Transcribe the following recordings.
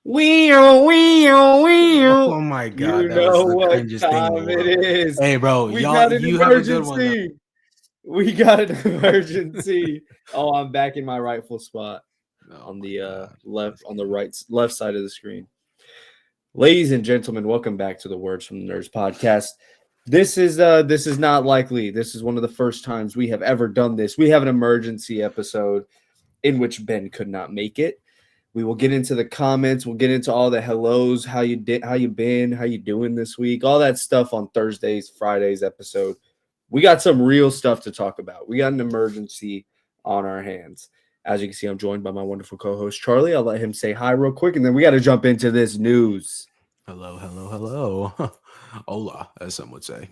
Oh my god, You that was know the what cringest thing in the time it world. is. Hey, bro, We y'all, got an you have a good one. emergency. We got an emergency. Oh, I'm back in my rightful spot Oh on my the god. left side of the screen. Ladies and gentlemen, welcome back to the Words from the Nerds podcast. This is not likely. This is one of the first times we have ever done this. We have an emergency episode in which Ben could not make it. We will get into the comments. We'll get into all the hellos, how you been, how you doing this week, all that stuff on Thursdays, Fridays episode. We got some real stuff to talk about. We got an emergency on our hands. As you can see, I'm joined by my wonderful co-host Charlie. I'll let him say hi real quick, and then we got to jump into this news. Hello, hello, hello. Hola, as some would say,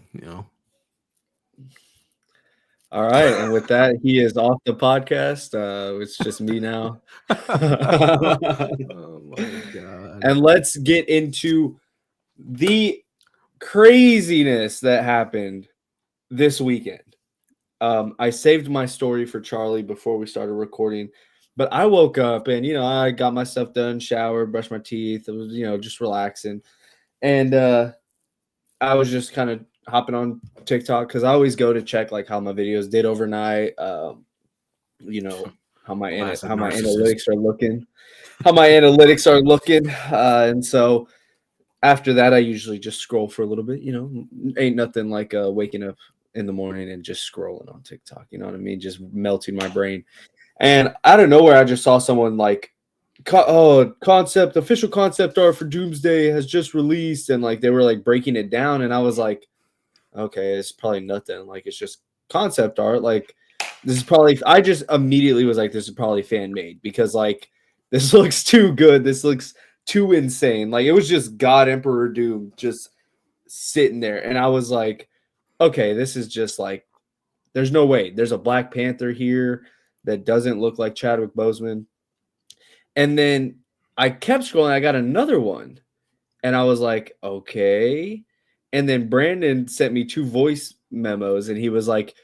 All right, and with that, he is off the podcast. It's just me now. Oh my god. And let's get into the craziness that happened this weekend. I saved my story for Charlie before we started recording, but I woke up and I got my stuff done, showered, brushed my teeth. It was just relaxing, and I was just kind of hopping on TikTok because I always go to check like how my videos did overnight. How my Classic how my narcissist. analytics are looking, and so after that, I usually just scroll for a little bit. Ain't nothing like waking up in the morning and just scrolling on TikTok. You know what I mean? Just melting my brain. And out of nowhere, I just saw someone like, official concept art for Doomsday has just released, and like they were like breaking it down, and I was like, okay, it's probably nothing. Like it's just concept art. Like this is probably. I just immediately was like, this is probably fan made because like this looks too good. This looks too insane. Like it was just God Emperor Doom just sitting there, and I was like, okay, this is just like, there's no way. There's a Black Panther here that doesn't look like Chadwick Boseman, and then I kept scrolling. I got another one, and I was like, okay. And then Brandon sent me 2 voice memos, and he was like,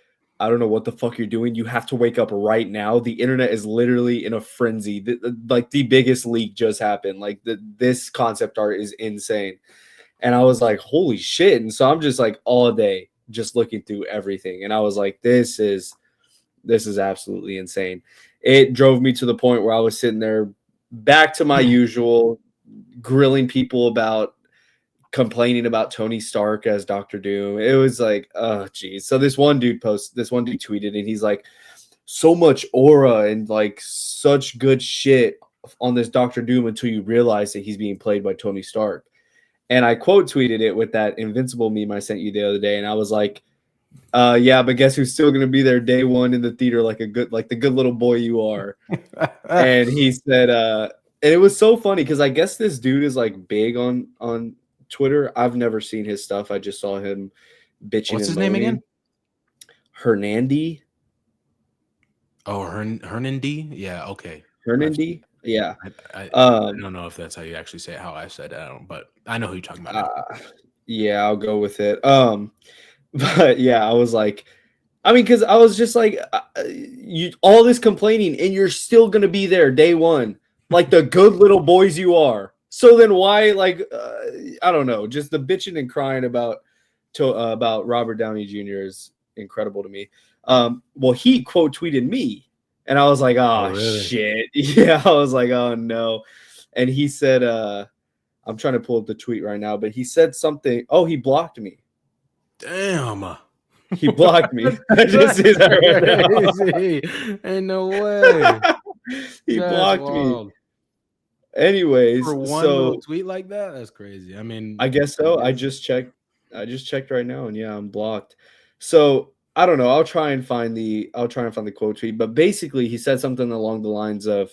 I don't know what the fuck you're doing. You have to wake up right now. The internet is literally in a frenzy. Like the biggest leak just happened. Like this concept art is insane. And I was like, holy shit. And so I'm just like all day just looking through everything. And I was like, this is absolutely insane. It drove me to the point where I was sitting there back to my usual grilling people about complaining about Tony Stark as Doctor Doom. It was like, oh geez. So this one dude tweeted, and he's like, so much aura and like such good shit on this Doctor Doom until you realize that he's being played by Tony Stark. And I quote tweeted it with that Invincible meme I sent you the other day, and I was like, yeah, but guess who's still gonna be there day one in the theater like the good little boy you are. And he said, and it was so funny because I guess this dude is like big on Twitter. I've never seen his stuff. I just saw him bitching What's and his name moaning. again? Hernandy. Oh, Hernandy? Yeah, okay. Hernandy? Yeah. I Um, don't know if that's how you actually say it, how I said it. But I know who you're talking about now. yeah, I'll go with it. But yeah, I was like, I mean, because I was just like, you all this complaining, and you're still gonna be there day one, like the good little boys you are. So then why, like, I don't know, just the bitching and crying about Robert Downey Jr. is incredible to me. Well, he quote tweeted me, and I was like, Oh, oh really? shit, yeah, I was like, oh no, and he said, I'm trying to pull up the tweet right now, but he said something. Oh, he blocked me. Damn. He blocked me. I just see that right Crazy. Ain't no way. now. He That's blocked me. wild. Anyways, For one little so tweet like that, that's crazy. I mean, I guess I so. I guess. just checked. I just checked right now, and yeah, I'm blocked. So I don't know. I'll try and find the quote tweet. But basically, he said something along the lines of,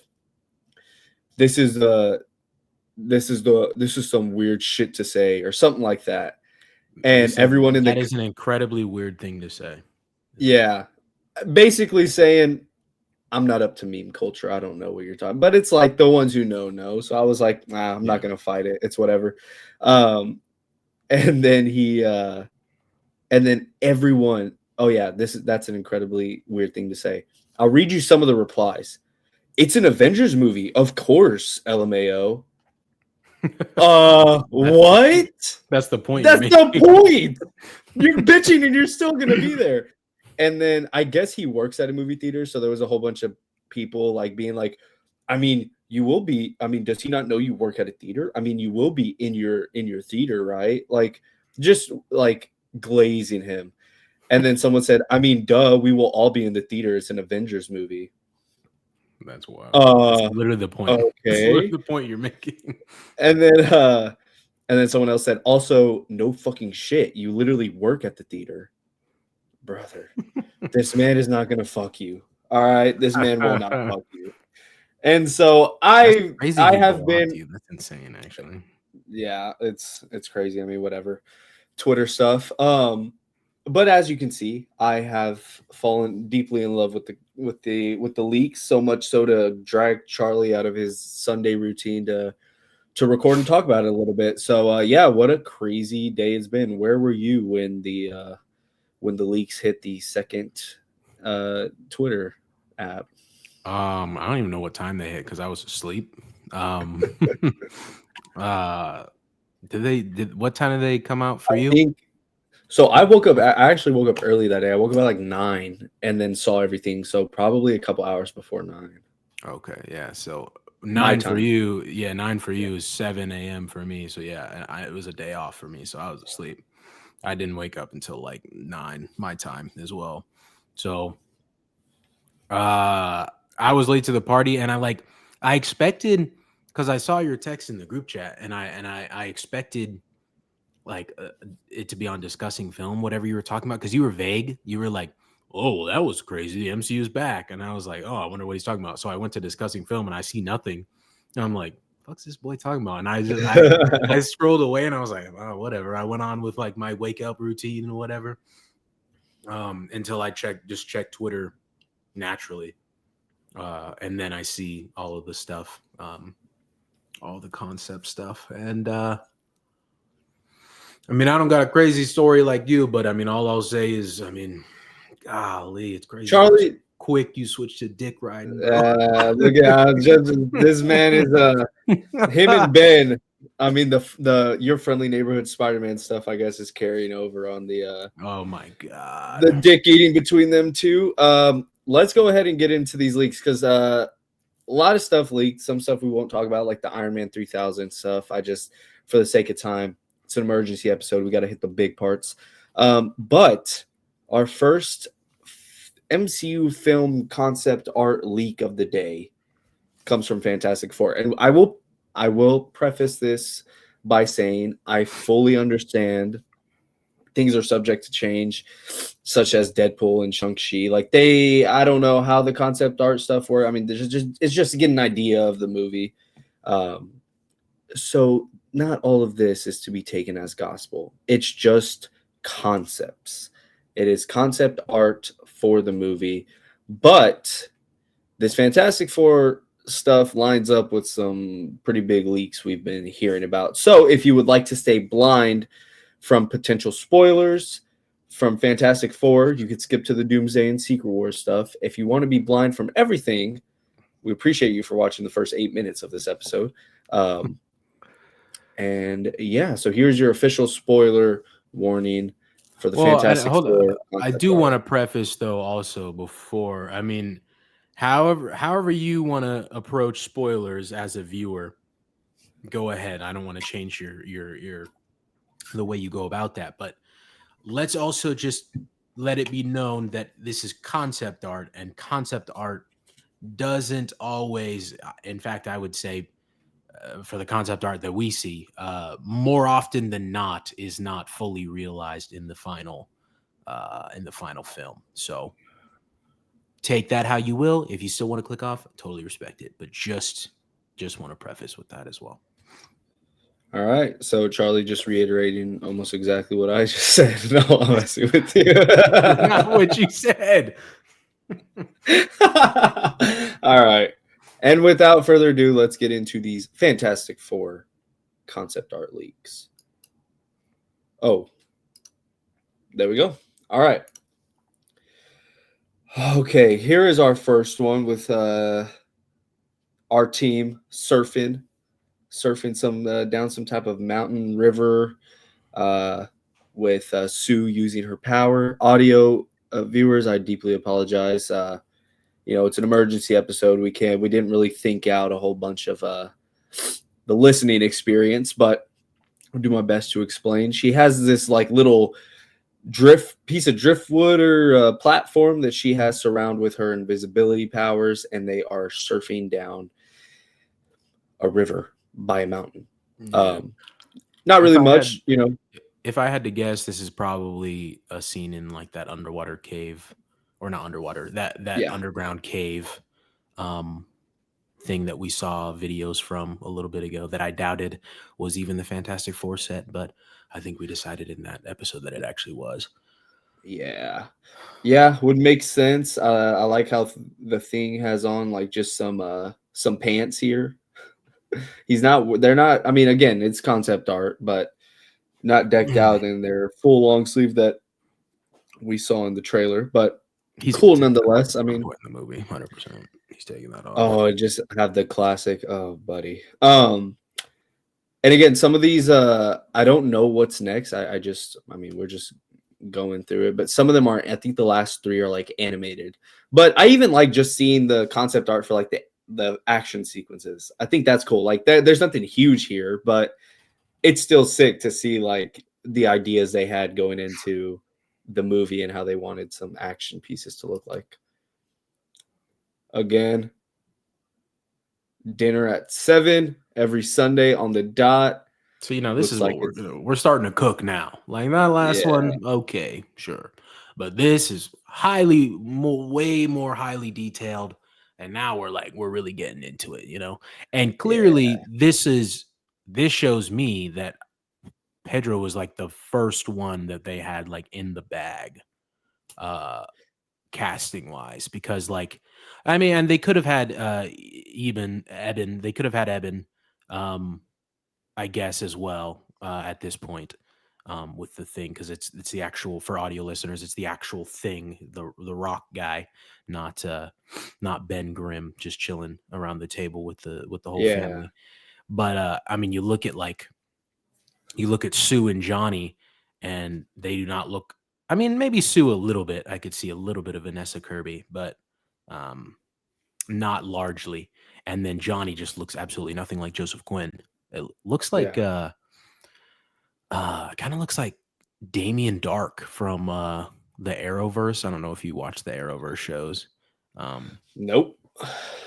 "This is the, this is some weird shit to say," or something like that. And everyone in That the is an incredibly weird thing to say. yeah, basically saying, I'm not up to meme culture. I don't know what you're talking, but it's like the ones who know. So I was like, nah, I'm not gonna fight it. It's whatever. Um, and then and then everyone. Oh yeah, that's an incredibly weird thing to say. I'll read you some of the replies. It's an Avengers movie, of course. LMAO. What? That's the point you're That's the making. point. You're bitching and you're still gonna be there. And then I guess he works at a movie theater, so there was a whole bunch of people like being like, I mean, you will be. I mean, does he not know you work at a theater? I mean, you will be in your theater, right? Like, just like glazing him. And then someone said, I mean, duh, we will all be in the theater. It's an Avengers movie. That's wild. That's Uh, literally the point. That's literally okay. the point you're making. And then someone else said, also, no fucking shit. You literally work at the theater. Brother, this man is not gonna fuck you. All right. This man will not fuck you. And so That's I crazy I he'd have block been, you. That's insane, actually. yeah, it's crazy. I mean, whatever. Twitter stuff. But as you can see, I have fallen deeply in love with the leaks, so much so to drag Charlie out of his Sunday routine to record and talk about it a little bit. So yeah, what a crazy day it's been. Where were you when the leaks hit the second Twitter app? I don't even know what time they hit because I was asleep. uh, what time did they come out for I you? think so. I woke up. I actually woke up early that day. I woke up at like 9 and then saw everything. So probably a couple hours before 9 Okay, yeah. So my 9 for time. you, yeah, 9 for Yeah. you is 7 a.m. for me. So yeah, it was a day off for me, so I was asleep. I didn't wake up until like 9 my time as well. So I was late to the party, and I expected, because I saw your text in the group chat, and I expected like it to be on discussing film, whatever you were talking about, because you were vague. You were like, "Oh, well, that was crazy. The MCU's back," and I was like, "Oh, I wonder what he's talking about." So I went to discussing film, and I see nothing, and I'm like, "What's this boy talking about?" And I scrolled away, and I was like, "Oh, whatever." I went on with like my wake up routine and whatever, until I checked Twitter naturally, and then I see all of the stuff, all the concept stuff, and I mean, I don't got a crazy story like you, but I mean, all I'll say is, I mean, golly, it's crazy how Charlie, quick you switch to dick riding, bro. look at just this man is him and Ben. I mean the your friendly neighborhood Spider-Man stuff, I guess, is carrying over on Oh my the god. dick eating between them two. Let's go ahead and get into these leaks because a lot of stuff leaked. Some stuff we won't talk about, like the Iron Man 3000 stuff. I just, for the sake of time, it's an emergency episode. We got to hit the big parts. But our first MCU film concept art leak of the day comes from Fantastic Four, and I will preface this by saying I fully understand things are subject to change, such as Deadpool and Shang-Chi. Like I don't know how the concept art stuff works. I mean, it's just to get an idea of the movie. Um, so not all of this is to be taken as gospel. It's just concepts. It is concept art for the movie, but this Fantastic Four stuff lines up with some pretty big leaks we've been hearing about. So if you would like to stay blind from potential spoilers from Fantastic Four, you could skip to the Doomsday and Secret Wars stuff. If you want to be blind from everything, we appreciate you for watching the first 8 minutes of this episode. And yeah, so here's your official spoiler warning for the Well, Fantastic hold on. Four I concept do want art. to preface though also before, I mean, however you want to approach spoilers as a viewer, go ahead. I don't want to change your the way you go about that, but let's also just let it be known that this is concept art, and concept art doesn't always, in fact, I would say, for the concept art that we see, more often than not, is not fully realized in the final film. So take that how you will. If you still want to click off, totally respect it, but just want to preface with that as well. All right. So Charlie just reiterating almost exactly what I just said. No, I'm messing with you. Not what you said. All right. And without further ado, let's get into these Fantastic Four concept art leaks. Oh, there we go. All right. Okay, here is our first one with our team surfing surfing some down some type of mountain river uh, with Sue using her power. Audio viewers, I deeply apologize. It's an emergency episode. We didn't really think out a whole bunch of the listening experience, but I'll do my best to explain. She has this like little piece of driftwood or platform that she has surround with her invisibility powers, and they are surfing down a river by a mountain. Yeah. Um, Not If really I had much. if I had to guess, this is probably a scene in like that underwater cave, or not underwater, that Yeah, underground cave um thing that we saw videos from a little bit ago that I doubted was even the Fantastic Four set, but I think we decided in that episode that it actually was. yeah, yeah. Would make sense. I like how the Thing has on like just some pants here. He's not. They're not. I mean, again, it's concept art, but not decked out in their full long sleeve that we saw in the trailer. But He's gonna cool take that off nonetheless. at I some mean, point in the movie, 100%. He's taking that off. oh, just have the classic. Oh, buddy. And again, some of these, I don't know what's next. I mean, we're just going through it, but some of them aren't. I think the last three are like animated. But I even like just seeing the concept art for like the action sequences. I think that's cool. Like there's nothing huge here, but it's still sick to see like the ideas they had going into the movie and how they wanted some action pieces to look like. Again, dinner at 7 every Sunday on the dot. So this Looks is like what we're it's doing. We're starting to cook now. Like that last yeah, one, okay, sure, but this is way more highly detailed, and now we're really getting into it, And yeah, clearly, this shows me that Pedro was like the first one that they had like in the bag, uh, casting wise, because like, I mean, and they could have had Eben. They could have had Eben. I guess as well at this point with the Thing, because it's the actual, for audio listeners, it's the actual Thing, the Rock guy, not Ben Grimm just chilling around the table with the whole yeah, family. But I mean, you look at Sue and Johnny, and they do not look. I mean, maybe Sue a little bit. I could see a little bit of Vanessa Kirby, but um, not largely. And then Johnny just looks absolutely nothing like Joseph Quinn. It looks like yeah. kind of looks like Damien Dark from the Arrowverse. I don't know if you watch the Arrowverse shows. Um, Nope.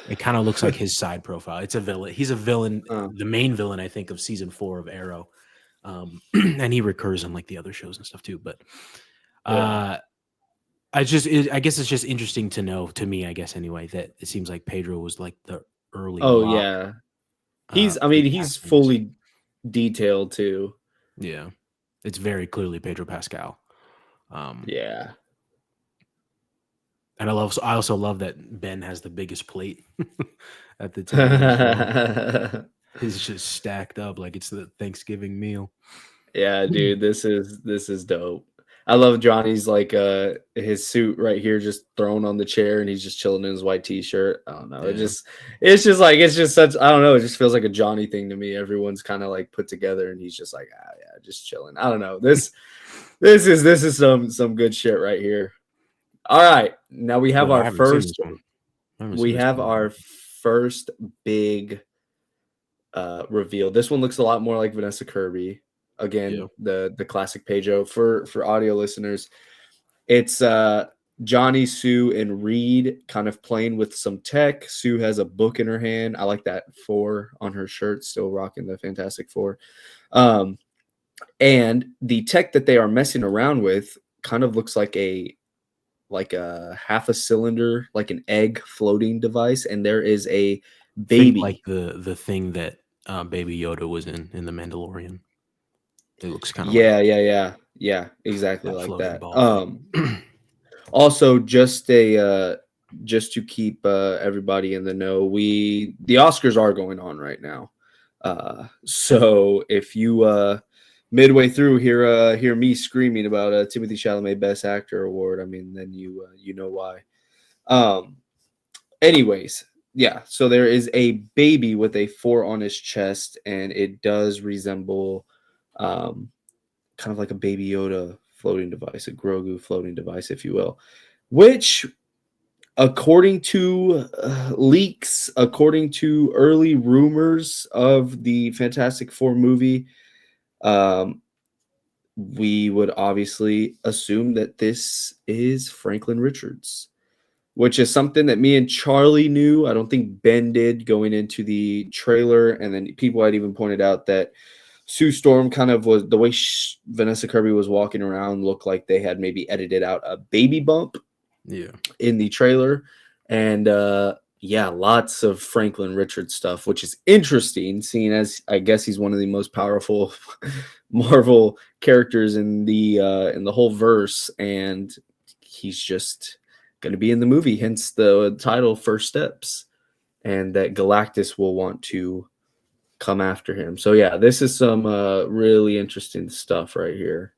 it kind of looks like his side profile. It's a villain. He's a villain, Uh, the main villain, I think, of season 4 of Arrow. And he recurs on like the other shows and stuff too. But yeah. uh, I guess it's just interesting to know, to me, I guess anyway, that it seems like Pedro was like the early Oh rock yeah. I for mean, the he's castings. fully detailed too. Yeah, it's very clearly Pedro Pascal. Um, Yeah. and I also love that Ben has the biggest plate at the table as well. He's just stacked up like it's the Thanksgiving meal. Yeah, dude, this is dope. I love Johnny's like his suit right here just thrown on the chair and he's just chilling in his white t-shirt. I don't know. Yeah. It's just such I don't know, it just feels like a Johnny thing to me. Everyone's kind of like put together and he's just like, ah yeah, just chilling. I don't know. This is some good shit right here. All right. Now we have Well, I our haven't seen this first one. I haven't seen we this have one. our first big reveal. This one looks a lot more like Vanessa Kirby. Yeah. Again, the classic Pedro for audio listeners. It's Johnny, Sue, and Reed kind of playing with some tech. Sue has a book in her hand. I like that 4 on her shirt, still rocking the Fantastic Four. And the tech that they are messing around with kind of looks like a half a cylinder, like an egg floating device, and there is a Think like baby. the thing that Baby Yoda was in The Mandalorian. It looks kind of like Yeah, exactly that like floating that. ball thing. Also, just to keep everybody in the know, the Oscars are going on right now. So if you midway through hear me screaming about Timothy Chalamet Best Actor award, I mean, then you know why. Um, Anyways, yeah, so there is a baby with a 4 on his chest, and it does resemble um, kind of like a Baby Yoda floating device, a Grogu floating device, if you will, which, according to leaks, according to early rumors of the Fantastic Four movie, um, we would obviously assume that this is Franklin Richards, which is something that me and Charlie knew. I don't think Ben did going into the trailer. And then people had even pointed out that Sue Storm kind of was the way Vanessa Kirby was walking around looked like they had maybe edited out a baby bump Yeah. in the trailer. And yeah, lots of Franklin Richards stuff, which is interesting, seeing as I guess he's one of the most powerful Marvel characters in the whole verse, and he's just going to be in the movie, hence the title First Steps, and that Galactus will want to come after him. So yeah, this is some really interesting stuff right here.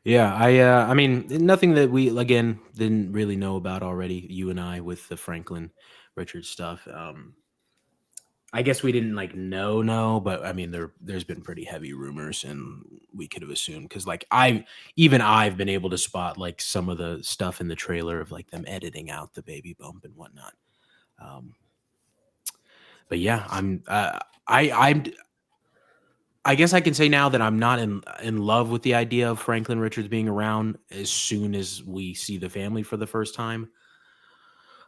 Yeah, I mean, nothing that we again didn't really know about already, you and I, with the Franklin Richards stuff. I guess we didn't like know, but I mean, there's been pretty heavy rumors, and we could have assumed because like I've been able to spot like some of the stuff in the trailer of like them editing out the baby bump and whatnot. Um, but yeah, I'm I guess I can say now that I'm not in love with the idea of Franklin Richards being around as soon as we see the family for the first time.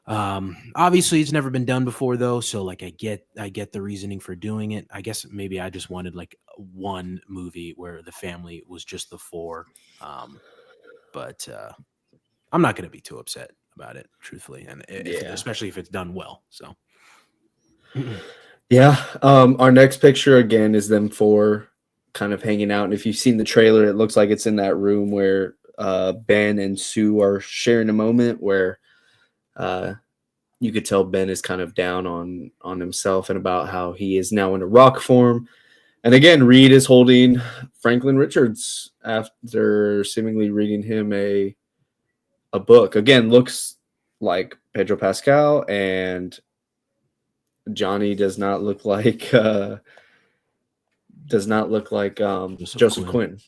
Obviously it's never been done before though, so like I get the reasoning for doing it. I guess maybe I just wanted like one movie where the family was just the four. But I'm not going to be too upset about it, truthfully, and Yeah. especially if it's done well. So Yeah. Our next picture again is them four kind of hanging out. And if you've seen the trailer, it looks like it's in that room where Ben and Sue are sharing a moment where you could tell Ben is kind of down on himself and about how he is now in a rock form. And again, Reed is holding Franklin Richards after seemingly reading him a book. Again, looks like Pedro Pascal, and Johnny does not look like Joseph Quinn.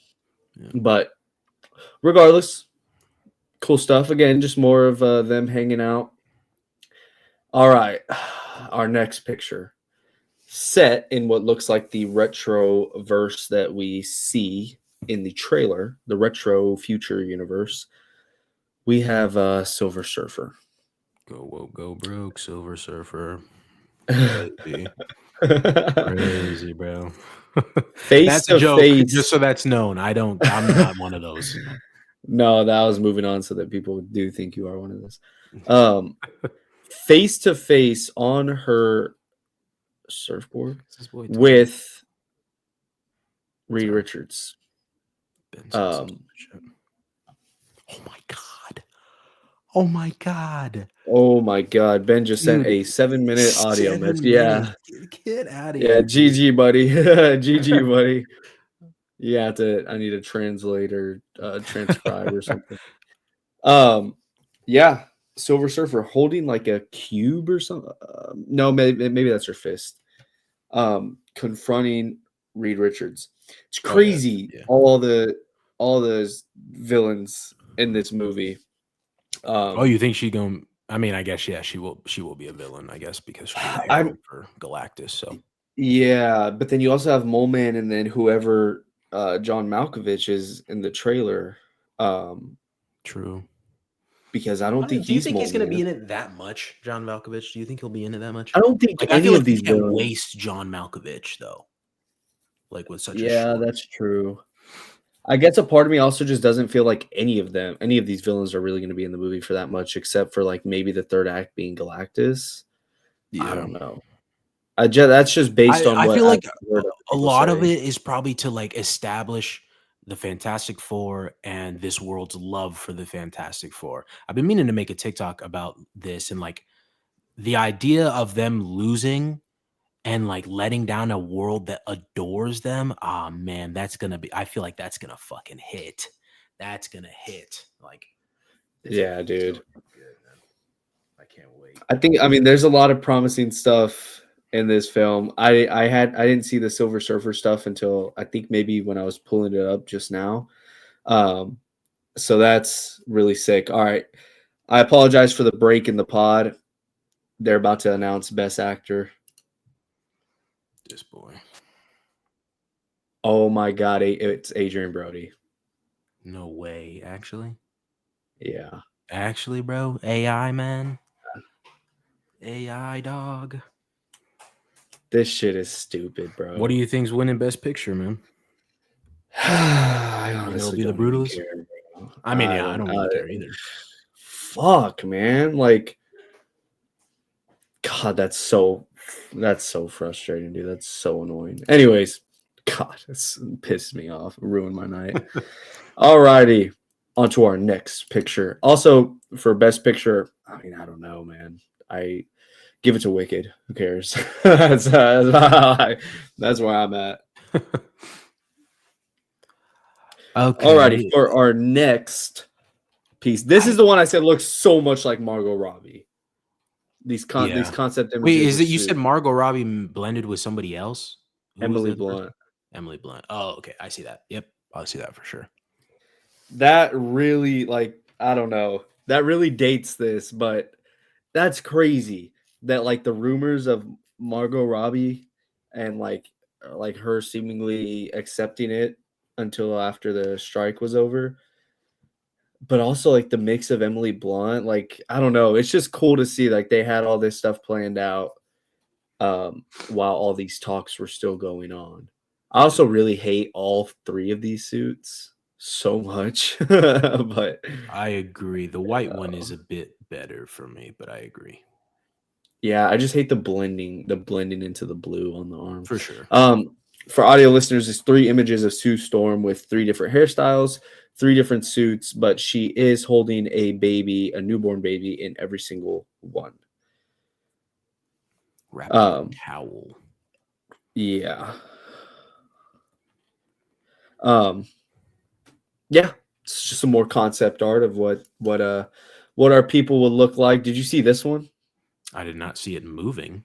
Yeah. But regardless, cool stuff. Again, just more of them hanging out. All right, our next picture, set in what looks like the retro verse that we see in the trailer, the retro future universe. We have Silver Surfer. Go broke, Silver Surfer. Crazy, crazy, bro. That's a joke. Face. Just so that's known. I'm not one of those. No, that was moving on so that people do think you are one of those. Face to face on her surfboard with Reed Richards. Oh my god. Oh my god. Oh my god. Ben just sent a 7-minute audio message. Yeah. Get out of here. Yeah, GG, buddy. GG, buddy. Yeah, I need a translator, transcribe or something. Yeah. Silver Surfer holding like a cube or something. No, maybe that's her fist. Confronting Reed Richards. It's crazy. Yeah. All those villains in this movie. You think she going? I mean, I guess yeah, she will be a villain, I guess, because she's the hero for Galactus. So yeah, but then you also have Mole Man, and then whoever John Malkovich is in the trailer. True. Because I don't think do you think he's going to be in it that much, John Malkovich? Do you think he'll be in it that much? I don't think any of these can't waste John Malkovich though. Like with such a that's true. I guess a part of me also just doesn't feel like any of these villains are really going to be in the movie for that much, except for like maybe the third act being Galactus. Yeah. I don't know. That's just based on. I feel like a lot of it is probably to like establish the Fantastic Four and this world's love for the Fantastic Four. I've been meaning to make a TikTok about this, and like the idea of them losing and like letting down a world that adores them. Ah, man, that's gonna be. I feel like that's gonna fucking hit. That's gonna hit. Like, yeah, dude. So good, man. I can't wait. I mean, there's a lot of promising stuff in this film. I didn't see the Silver Surfer stuff until I think maybe when I was pulling it up just now. Um, so that's really sick. All right. I apologize for the break in the pod. They're about to announce Best Actor. This boy. Oh my God, it's Adrian Brody. No way, actually. Yeah. Actually, bro, AI man. AI dog. This shit is stupid, bro. What do you think's winning Best Picture, man? I Think it'll honestly be The don't even Brutalist? care, bro. I mean, yeah, I don't really care either. Fuck, man. Like, God, that's so frustrating, dude. That's so annoying. Anyways, God, this pissed me off. Ruined my night. Alrighty. On to our next picture. Also, for Best Picture, I mean, I don't know, man. I give it to Wicked. Who cares? that's where I'm at. Okay. Alrighty, for our next piece. This is the one I said looks so much like Margot Robbie. These concept images. Wait, is of it you Sue. said Margot Robbie blended with somebody else? Who was Emily the other person? Blunt? Emily Blunt. Oh, okay. I see that. Yep. I see that for sure. That really, like, I don't know. That really dates this, but that's crazy that like the rumors of Margot Robbie and like her seemingly accepting it until after the strike was over. But also like the mix of Emily Blunt, like I don't know, it's just cool to see like they had all this stuff planned out while all these talks were still going on. I also really hate all three of these suits so much, but I agree. The white one is a bit better for me, but I agree. yeah, I just hate the blending into the blue on the arm. For sure. For audio listeners, it's 3 images of Sue Storm with 3 different hairstyles, 3 different suits, but she is holding a baby, a newborn baby in every single one. Wrapped in a towel. Yeah. Yeah, it's just some more concept art of what our people would look like. Did you see this one? I did not see it moving.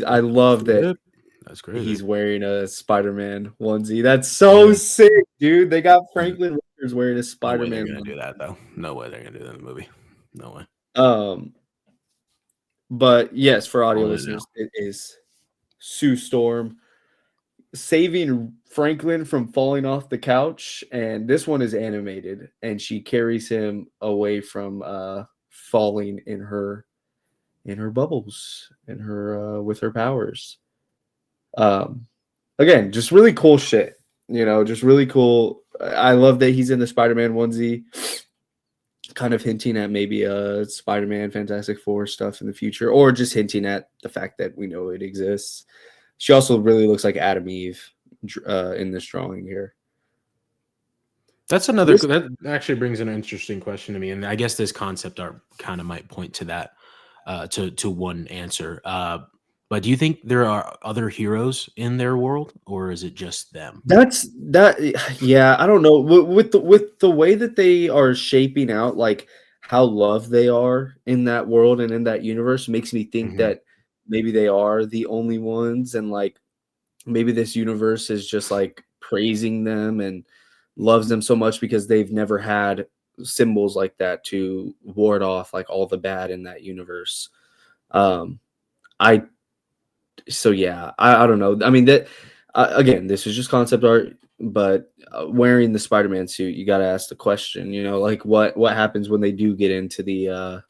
I love that That's crazy. he's wearing a Spider-Man onesie. That's so sick, dude. They got Franklin Richards wearing a Spider-Man. No way they're gonna do that though. No way they're gonna do that in the movie. No way. But yes, for audio listeners, it is Sue Storm saving Franklin from falling off the couch, and this one is animated, and she carries him away from falling in her bubbles, in her with her powers. Again, just really cool shit, just really cool. I love that he's in the Spider-Man onesie, kind of hinting at maybe a Spider-Man Fantastic Four stuff in the future, or just hinting at the fact that we know it exists. She also really looks like Adam Eve in this drawing here. That's another. That actually brings an interesting question to me, and I guess this concept art kind of might point to that, to one answer. But do you think there are other heroes in their world, or is it just them? Yeah, I don't know. With the way that they are shaping out, like how loved they are in that world and in that universe, makes me think that maybe they are the only ones, and like maybe this universe is just like praising them and loves them so much because they've never had symbols like that to ward off like all the bad in that universe. I don't know. I mean that again, this is just concept art, but wearing the Spider-Man suit, you got to ask the question, like what happens when they do get into the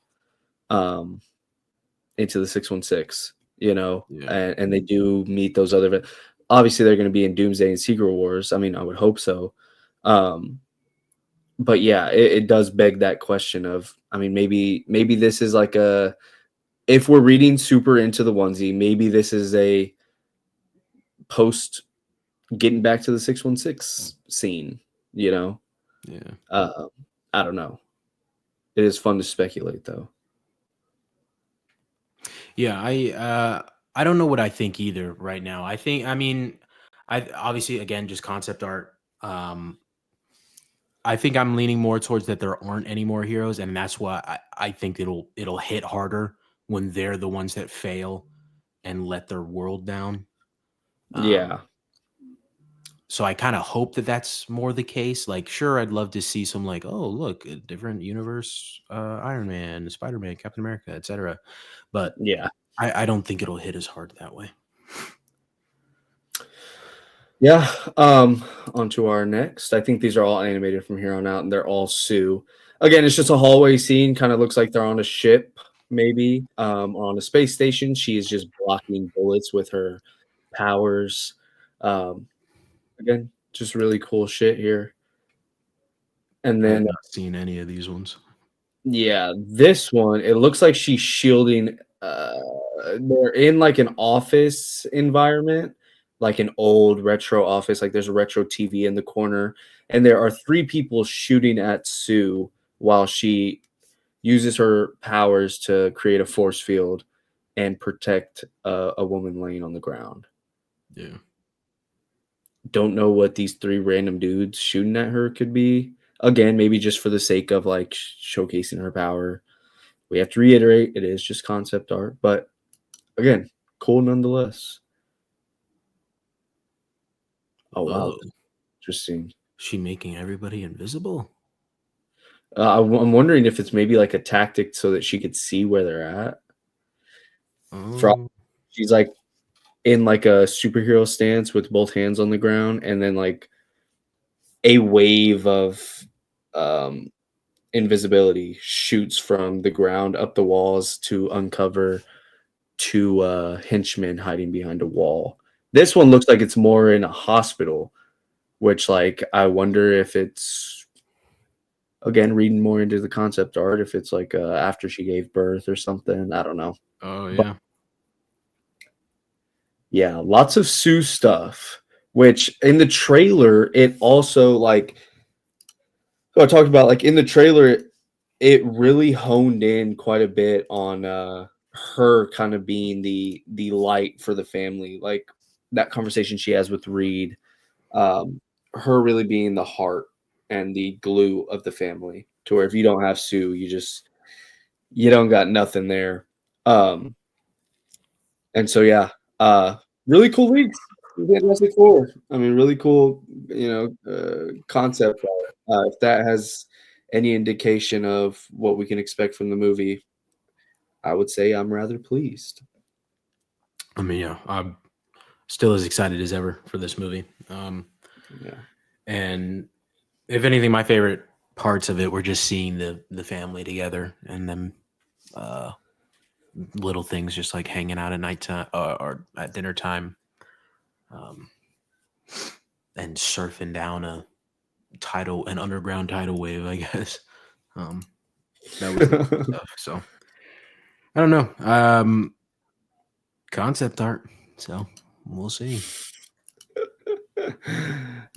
616, and they do meet those other. Obviously, they're going to be in Doomsday and Secret Wars. I mean, I would hope so. But yeah, it does beg that question of, I mean, maybe this is like if we're reading super into the onesie, maybe this is a post getting back to the 616 scene, Yeah. I don't know. It is fun to speculate though. Yeah, I don't know what I think either right now. I mean, I obviously again just concept art. I think I'm leaning more towards that there aren't any more heroes, and that's why I think it'll hit harder when they're the ones that fail and let their world down. Um, Yeah. so I kind of hope that that's more the case. Like, sure, I'd love to see some like, oh, look, a different universe, Iron Man, Spider Man, Captain America, etc. But Yeah. I don't think it'll hit as hard that way. Yeah. On to our next. I think these are all animated from here on out, and they're all Sue. Again, it's just a hallway scene. Kind of looks like they're on a ship, maybe. On a space station. She is just blocking bullets with her powers. Um, again, just really cool shit here. And I have then not seen any of these ones. yeah, this one, it looks like she's shielding they're in like an office environment, like an old retro office, like there's a retro TV in the corner, and there are three people shooting at Sue while she uses her powers to create a force field and protect a woman laying on the ground. Yeah. Don't know what these three random dudes shooting at her could be. Again, maybe just for the sake of like showcasing her power. We have to reiterate it is just concept art, but again, cool nonetheless. Oh wow, Oh, interesting. she making everybody invisible? I'm wondering if it's maybe like a tactic so that she could see where they're at. For Oh, she's like in like a superhero stance with both hands on the ground, and then like a wave of um, invisibility shoots from the ground up the walls to uncover two henchmen hiding behind a wall. This one looks like it's more in a hospital, which like I wonder if it's again reading more into the concept art if it's like after she gave birth or something. I don't know. oh But yeah. yeah, lots of Sue stuff. Which in the trailer, it also like I talked about like in the trailer, it really honed in quite a bit on her kind of being the light for the family. Like that conversation she has with Reed, her really being the heart and the glue of the family. To where if you don't have Sue, you don't got nothing there. Um, and so yeah, really cool leagues. Fantastic Four. I mean, really cool. Concept art. If that has any indication of what we can expect from the movie, I would say I'm rather pleased. I mean, yeah, I'm still as excited as ever for this movie. Yeah. And if anything, my favorite parts of it were just seeing the family together and them uh, little things, just like hanging out at nighttime or at dinner time, um, and surfing down an underground tidal wave, I guess. Um, that was the stuff. So I don't know. Concept art. So we'll see.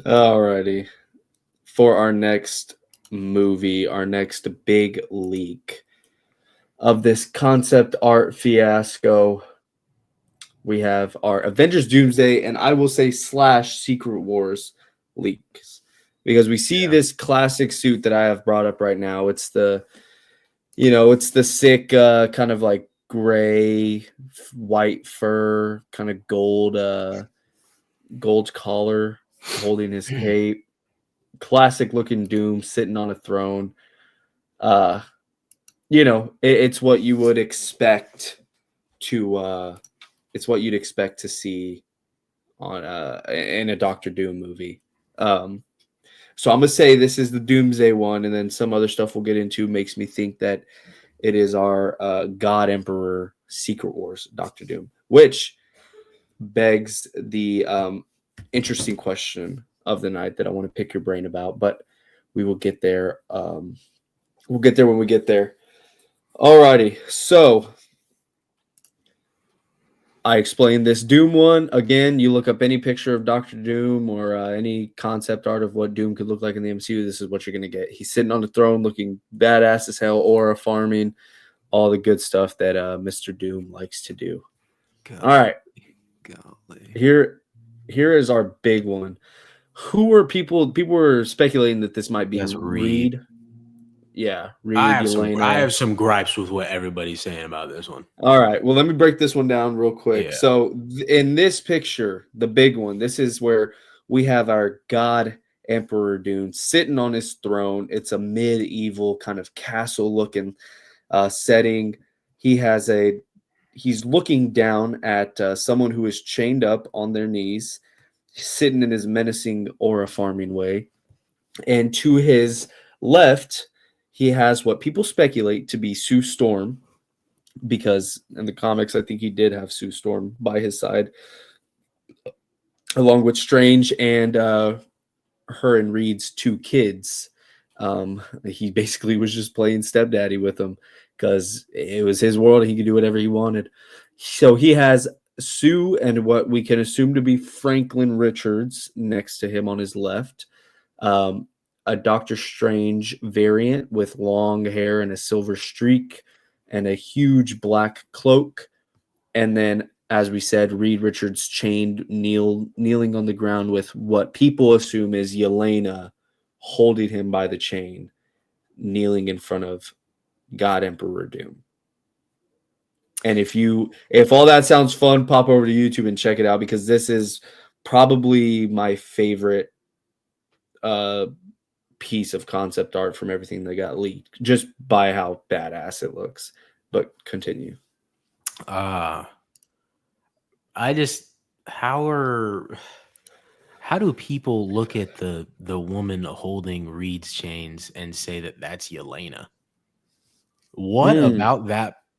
Alrighty. For our next movie, our next big leak of this concept art fiasco, we have our Avengers Doomsday and I will say slash Secret Wars leaks. Because we see Yeah. this classic suit that I have brought up right now. It's it's the sick kind of like gray, white fur, kind of gold collar holding his cape. Classic looking Doom sitting on a throne. Uh, it's what you would expect to it's what you'd expect to see on in a Doctor Doom movie. So I'm gonna say this is the Doomsday one, and then some other stuff we'll get into makes me think that it is our God Emperor Secret Wars Doctor Doom, which begs the interesting question of the night that I want to pick your brain about, but we will get there. We'll get there when we get there. Alrighty, so I explained this Doom one. Again, you look up any picture of Doctor Doom or any concept art of what Doom could look like in the MCU, this is what you're going to get. He's sitting on the throne looking badass as hell, aura farming, all the good stuff that Mr. Doom likes to do. Golly, All right, golly. here is our big one. Who were people? People were speculating that this might be That's Reed. Reed. Yeah, Reed, I Yelena. have some gripes with what everybody's saying about this one. All right. Well, let me break this one down real quick. Yeah. So, in this picture, the big one, this is where we have our God Emperor Dune sitting on his throne. It's a medieval kind of castle looking setting. He's looking down at someone who is chained up on their knees, sitting in his menacing aura farming way. And to his left, he has what people speculate to be Sue Storm, because in the comics, I think he did have Sue Storm by his side, along with Strange and her and Reed's two kids. He basically was just playing stepdaddy with them because it was his world and he could do whatever he wanted. So he has Sue and what we can assume to be Franklin Richards next to him on his left. A Doctor Strange variant with long hair and a silver streak and a huge black cloak. And then, as we said, Reed Richards chained, kneeling on the ground with what people assume is Yelena holding him by the chain, kneeling in front of God Emperor Doom. And if all that sounds fun, pop over to YouTube and check it out, because this is probably my favorite piece of concept art from everything that got leaked, just by how badass it looks. But continue. I just how do people look at the woman holding Reed's chains and say that that's Yelena? What about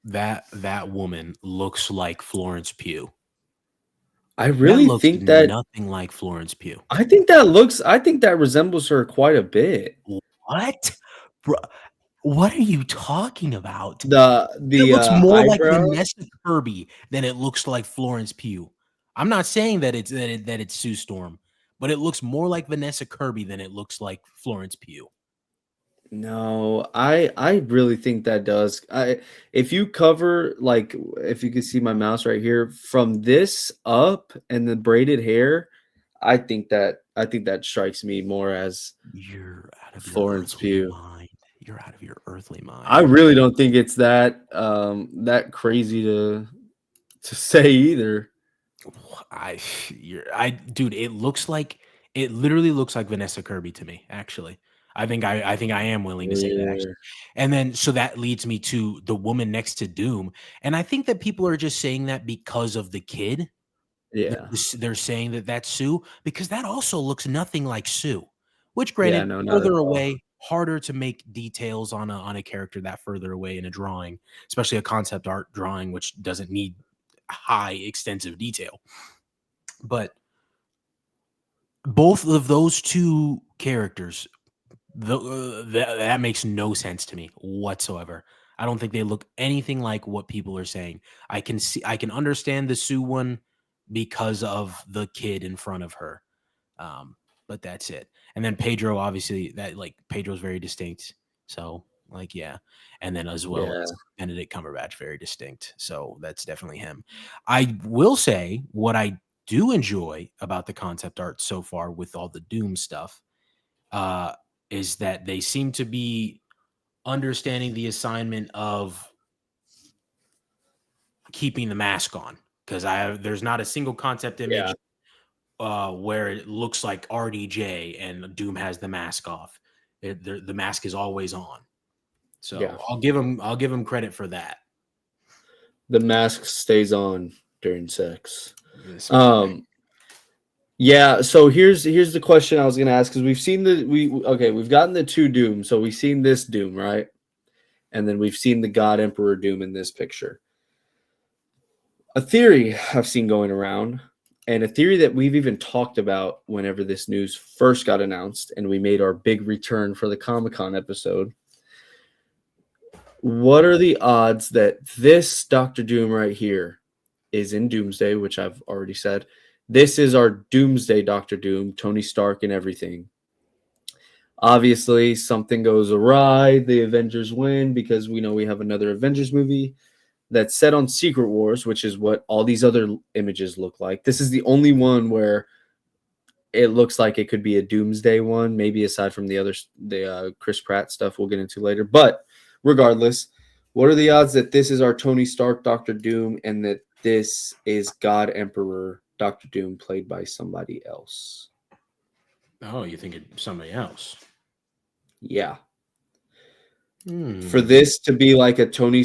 that woman looks like Florence Pugh? I That really looks think that nothing like Florence Pugh. I think that resembles her quite a bit. What? Bro, what are you talking about? It The looks more like eyebrows. Vanessa Kirby than it looks like Florence Pugh. I'm not saying that it's Sue Storm, but it looks more like Vanessa Kirby than it looks like Florence Pugh. No, I really think that does. If you cover, like, if you can see my mouse right here, from this up and the braided hair, I think that strikes me more as You're out of your Florence earthly Pugh. mind. You're out of your earthly I mind. really don't think it's that crazy to say either. Dude, it literally looks like Vanessa Kirby to me, actually. I think I am willing to say that, actually. Yeah, And then so that leads me to the woman next to Doom. And I think that people are just saying that because of the kid. yeah, They're saying that that's Sue, because that also looks nothing like Sue. Which, yeah. granted, No, not at further all. away, harder to make details on a character that further away in a drawing, especially a concept art drawing, which doesn't need high extensive detail. But both of those two characters, that makes no sense to me whatsoever. I don't think they look anything like what people are saying. I can understand the Sue one because of the kid in front of her. But that's it. And then Pedro, obviously, Pedro's very distinct. So, like, yeah. And then as well Yeah, as Benedict Cumberbatch, very distinct. So that's definitely him. I will say what I do enjoy about the concept art so far with all the Doom stuff, uh, is that they seem to be understanding the assignment of keeping the mask on, because there's not a single concept yeah, image where it looks like RDJ and Doom has the mask off. The mask is always on. yeah. So I'll give him credit for that. The mask stays on during sex. This man. Um, Yeah, so here's the question I was gonna ask, because we've gotten the two Doom, so we've seen this Doom, right? And then we've seen the God Emperor Doom in this picture. A theory I've seen going around, and a theory that we've even talked about whenever this news first got announced, and we made our big return for the Comic-Con episode. What are the odds that this Doctor Doom right here is in Doomsday, which I've already said? This is our Doomsday Doctor Doom, Tony Stark and everything. Obviously, something goes awry. The Avengers win because we know we have another Avengers movie that's set on Secret Wars, which is what all these other images look like. This is the only one where it looks like it could be a Doomsday one, maybe aside from the Chris Pratt stuff we'll get into later. But regardless, what are the odds that this is our Tony Stark Doctor Doom and that this is God Emperor Doctor Doom played by somebody else? Oh, you think it's somebody else? Yeah. For Hmm. this to be like a Tony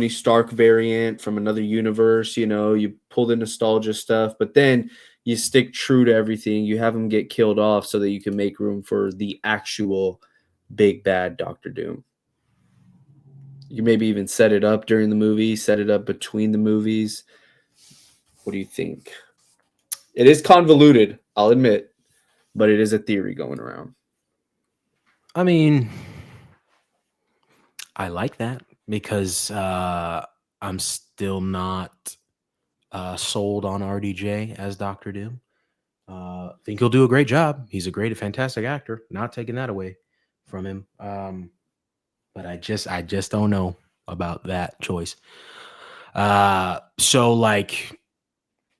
Stark variant from another universe, you pull the nostalgia stuff, but then you stick true to everything. You have him get killed off so that you can make room for the actual big bad Doctor Doom. You maybe even set it up during the movie, set it up between the movies. What do you think? It is convoluted, I'll admit, but it is a theory going around. I mean, I like that because I'm still not sold on RDJ as Doctor Doom. Think he'll do a great job. He's a great, fantastic actor. Not taking that away from him. But I just don't know about that choice. So like,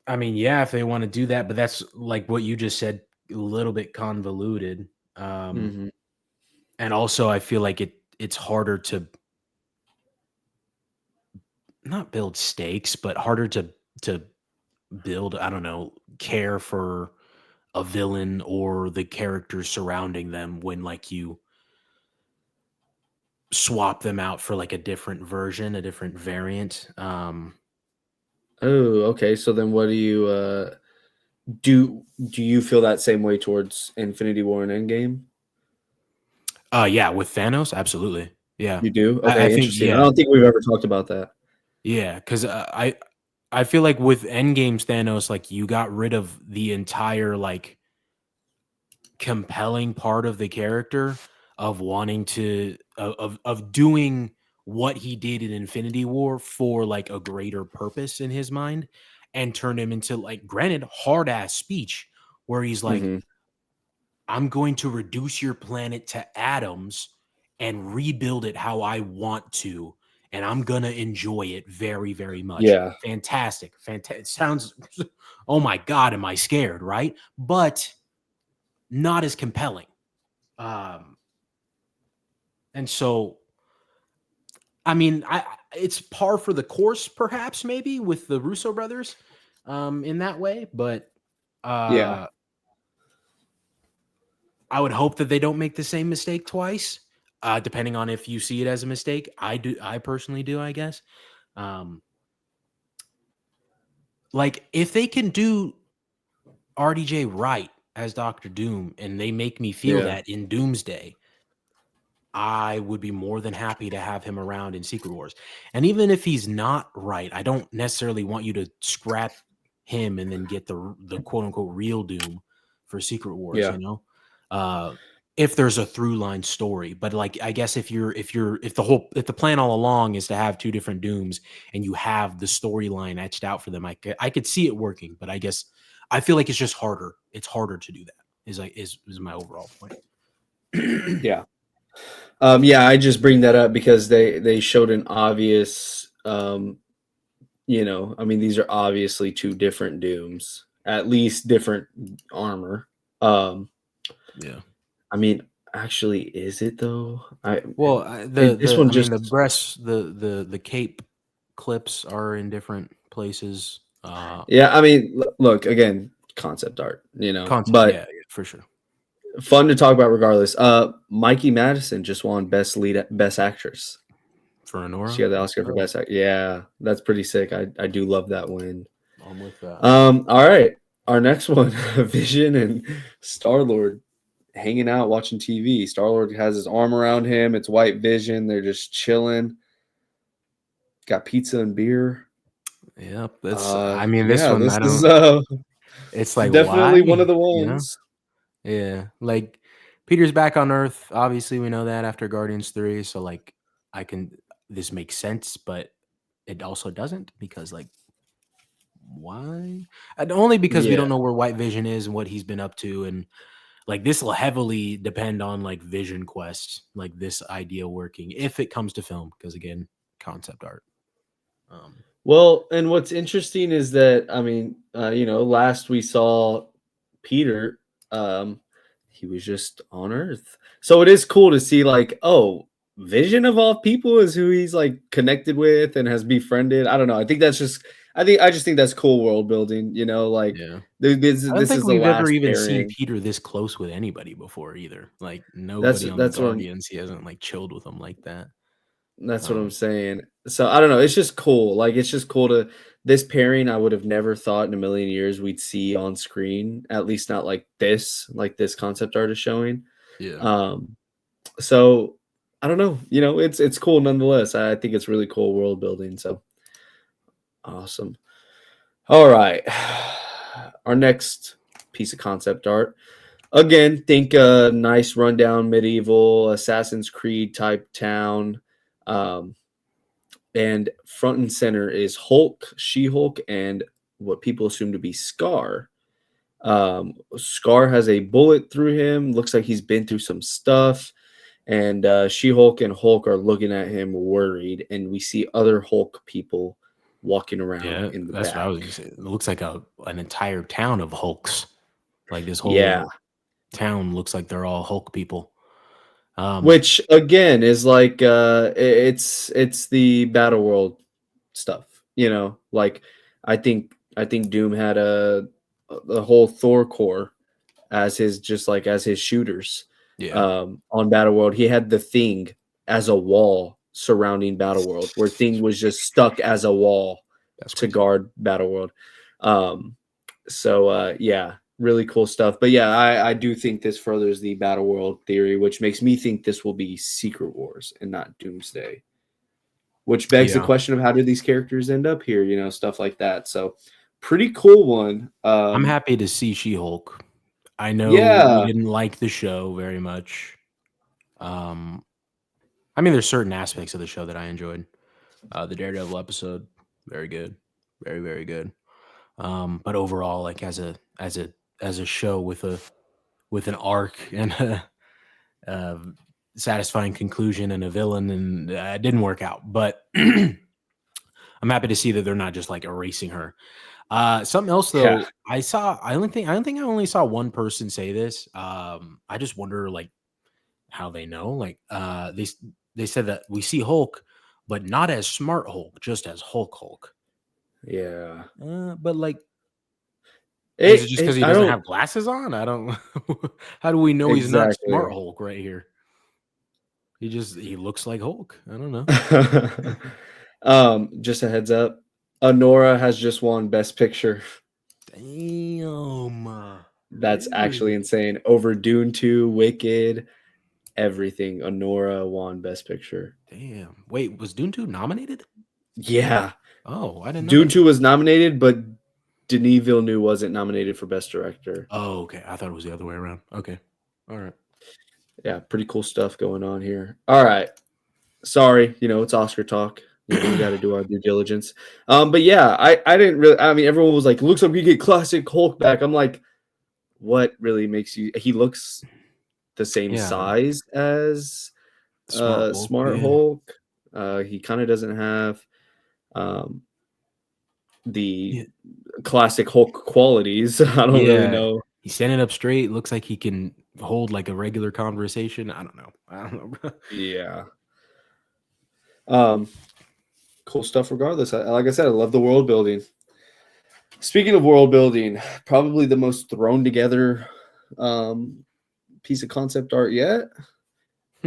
I mean, yeah, if they want to do that, but that's like what you just said, a little bit convoluted. Um, Mm-hmm. and also I feel like it's harder to not build stakes, but harder to build, I don't know, care for a villain or the characters surrounding them when like you swap them out for like a different version, a different variant. Oh, okay. So then what do you do you feel that same way towards Infinity War and Endgame? Yeah, with Thanos, absolutely. Yeah. You do? I Okay, think interesting. I yeah. don't think we've ever talked about that. Yeah, because I feel like with Endgame's Thanos, like you got rid of the entire like compelling part of the character of wanting to of doing what he did in Infinity War for like a greater purpose in his mind, and turned him into like, granted, hard ass speech where he's like, Mhm. I'm going to reduce your planet to atoms and rebuild it how I want to. And I'm going to enjoy it very, very much. Yeah. Fantastic. Fantastic. It sounds, oh my God, am I scared? Right. But not as compelling. Um, and so, I mean, it's par for the course, perhaps, maybe with the Russo brothers in that way. But Yeah. uh, I would hope that they don't make the same mistake twice, depending on if you see it as a mistake. I do. I personally do, I guess. Um, like, if they can do RDJ right as Doctor Doom and they make me feel Yeah. that in Doomsday, I would be more than happy to have him around in Secret Wars. And even if he's not right, I don't necessarily want you to scrap him and then get the quote unquote real Doom for Secret Wars, Yeah. you know? Uh if there's a through line story. But like, I guess if the plan all along is to have two different Dooms and you have the storyline etched out for them, I could see it working, but I guess I feel like it's just harder. It's harder to do that. Is my overall point. Yeah. Yeah, I just bring that up because they showed an obvious I mean these are obviously two different Dooms, at least different armor. Um Yeah. I mean, actually is it though? Well, This the one I mean just the breasts, the cape clips are in different places. Yeah, I mean, look, again, concept art, Concept, but yeah, yeah, for sure. fun to talk about regardless. Mikey Madison just won best actress. For She Honora, got the let's Oscar for go. best actor. Yeah, that's pretty sick. I do love that win. I'm with that. All right. Our next one, Vision and Star-Lord hanging out watching TV. Star-Lord has his arm around him. It's White Vision. They're just chilling. Got pizza and beer. Yep, that's. I mean, this Yeah, one this I is don't. It's like, definitely one of why? the You know? ones. Yeah, like Peter's back on Earth. Obviously, we know that after Guardians 3. So like, I can. This makes sense, but it also doesn't because like, why? And only because we Yeah. don't know where White Vision is and what he's been up to, and like this will heavily depend on like Vision Quest, like this idea working if it comes to film, because again, concept art. Well, and what's interesting is that I mean, last we saw Peter, um, he was just on Earth. So it is cool to see, like, oh, Vision of all people is who he's like connected with and has befriended. I don't know. I just think that's cool world building. Like Yeah. I don't this think is the we've ever last even seen pairing. Peter this close with anybody before either. Like That's nobody on the that's what I'm Guardians, he hasn't like chilled with them like that. That's what I'm Um, saying. So I don't know. It's just cool. Like it's just cool to this pairing. I would have never thought in a million years we'd see on screen. At least not like this concept art is showing. yeah. Um, so I don't know. It's cool nonetheless. I think it's really cool world building. So awesome. All right, our next piece of concept art. Again, think a nice rundown medieval Assassin's Creed type town. Um, and front and center is Hulk, She-Hulk, and what people assume to be Scar. Scar has a bullet through him. Looks like he's been through some stuff. And She-Hulk and Hulk are looking at him worried. And we see other Hulk people walking around Yeah, in the that's what I back. was gonna say. It looks like an entire town of Hulks. Like this Yeah. whole town looks like they're all Hulk people. Um, Which again is like it's the battle world stuff, like I think Doom had a whole Thor core as his shooters. yeah, On Battle World, he had the Thing as a wall surrounding Battle World, where Thing was just stuck as a wall that's to crazy. guard Battle World. So yeah, really cool stuff. But yeah, I do think this furthers the Battle World theory, which makes me think this will be Secret Wars and not Doomsday. Which begs the Yeah, question of how did these characters end up here, stuff like that. So pretty cool one. I'm happy to see She-Hulk. I know you Yeah, didn't like the show very much. Um, I mean, there's certain aspects of the show that I enjoyed. The Daredevil episode, very good, very very good. But overall, like as a show with an arc and a satisfying conclusion and a villain, and it didn't work out. But I'm happy to see that they're not just like erasing her. Something else yeah, though, I saw. I don't think I only saw one person say this. I just wonder like how they know. Like they said that we see Hulk, but not as Smart Hulk, just as Hulk. yeah. But like, is it just because he I doesn't don't have glasses on? I don't. How do we know he's not Smart exactly. Hulk right here? He looks like Hulk. I don't know. Just a heads up. Honora has just won Best Picture. Damn. That's actually Really? insane. Over Dune 2, Wicked, everything. Honora won Best Picture. Damn. Wait, was Dune 2 nominated? Yeah. Oh, I didn't know Dune that. 2 was nominated, but Denis Villeneuve wasn't nominated for Best Director. Oh, okay. I thought it was the other way around. Okay. All right. Yeah, pretty cool stuff going on here. All right. Sorry, it's Oscar talk. We got to do our due diligence. But yeah, I didn't really. I mean, everyone was like, "Looks like we get classic Hulk back." I'm like, what really makes you? He looks the same Yeah. size as Smart Hulk. Smart Yeah. Hulk. He kind of doesn't have um, the Yeah. classic Hulk qualities. I don't really Yeah. know. He's standing up straight. Looks like he can hold like a regular conversation. I don't know. I don't know, bro. Yeah. Um, cool stuff. Regardless, like I said, I love the world building. Speaking of world building, probably the most thrown together um, piece of concept art yet.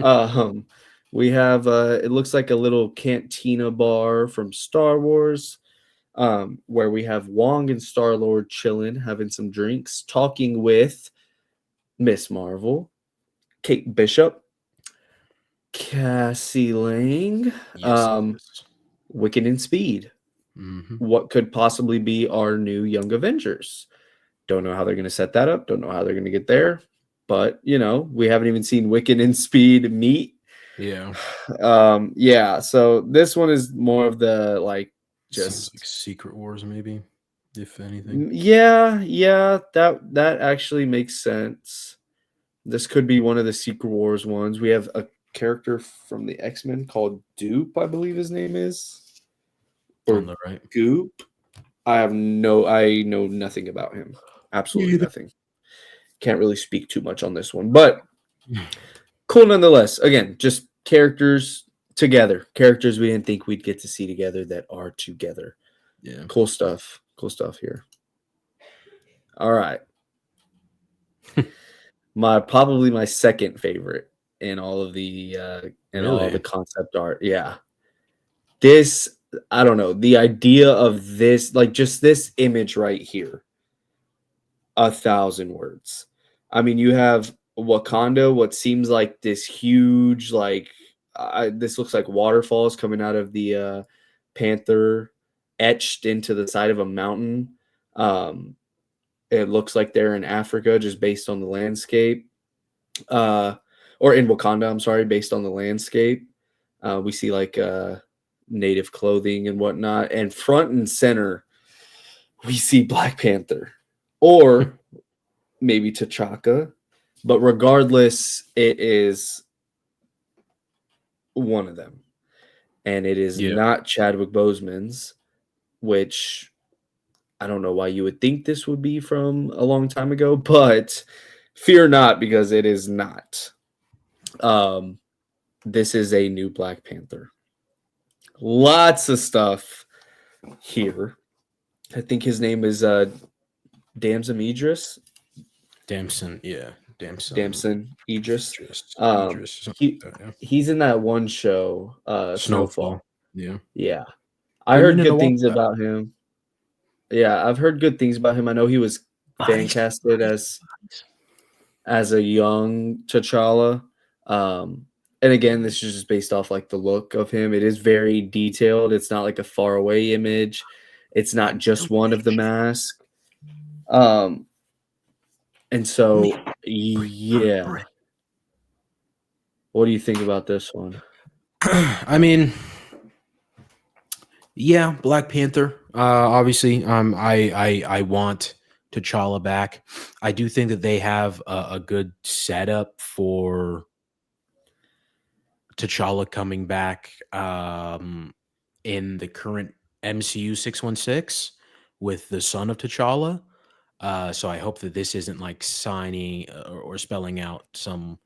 Um, we have it looks like a little cantina bar from Star Wars, where we have Wong and Star Lord chilling, having some drinks, talking with Miss Marvel, Kate Bishop, Cassie Lang, Yes. um, Yes. Wicked and Speed. Hmm. What could possibly be our new Young Avengers? Don't know how they're going to set that up. Don't know how they're going to get there. But, we haven't even seen Wicked and Speed meet. Yeah. Yeah. So this one is more of the like Seems like just Secret Wars, maybe, if anything. yeah. That actually makes sense. This could be one of the Secret Wars ones. We have a character from the X-Men called Dupe, I believe his name is, On or the right. Goop. I know nothing about him. Me Absolutely either. nothing. can't really speak too much on this one, but cool nonetheless. Again, just characters together, characters we didn't think we'd get to see together that are together. Yeah. Cool stuff. Cool stuff here. All right. Probably my second favorite in all of the Really? concept art. Yeah. This, I don't know, the idea of this, like just this image right here, 1,000 words. I mean, you have Wakanda, what seems like this huge, like this looks like waterfalls coming out of the panther etched into the side of a mountain. It looks like they're in Africa just based on the landscape. Or in Wakanda, I'm sorry, based on the landscape. We see like native clothing and whatnot. And front and center, we see Black Panther or maybe T'Chaka. But regardless, it is one of them. And it is Yeah. not Chadwick Boseman's, which I don't know why you would think this would be from a long time ago, but fear not, because it is not. This is a new Black Panther. Lots of stuff here. I think his name is Damson Idris. Damson, yeah. Damson Idris. Idris, something like that, yeah. He's in that one show, Snowfall. Snowfall. Yeah. Yeah. I Been heard meaning to good watch things that. about him. Yeah, I've heard good things about him. I know he was fan casted as a young T'Challa. And again, this is just based off like the look of him. It is very detailed. It's not like a far away image. It's not just one of the mask. And so yeah. What do you think about this one? I mean, yeah, Black Panther. Obviously, I want T'Challa back. I do think that they have a good setup for T'Challa coming back in the current MCU 616 with the son of T'Challa. So I hope that this isn't like signing or spelling out some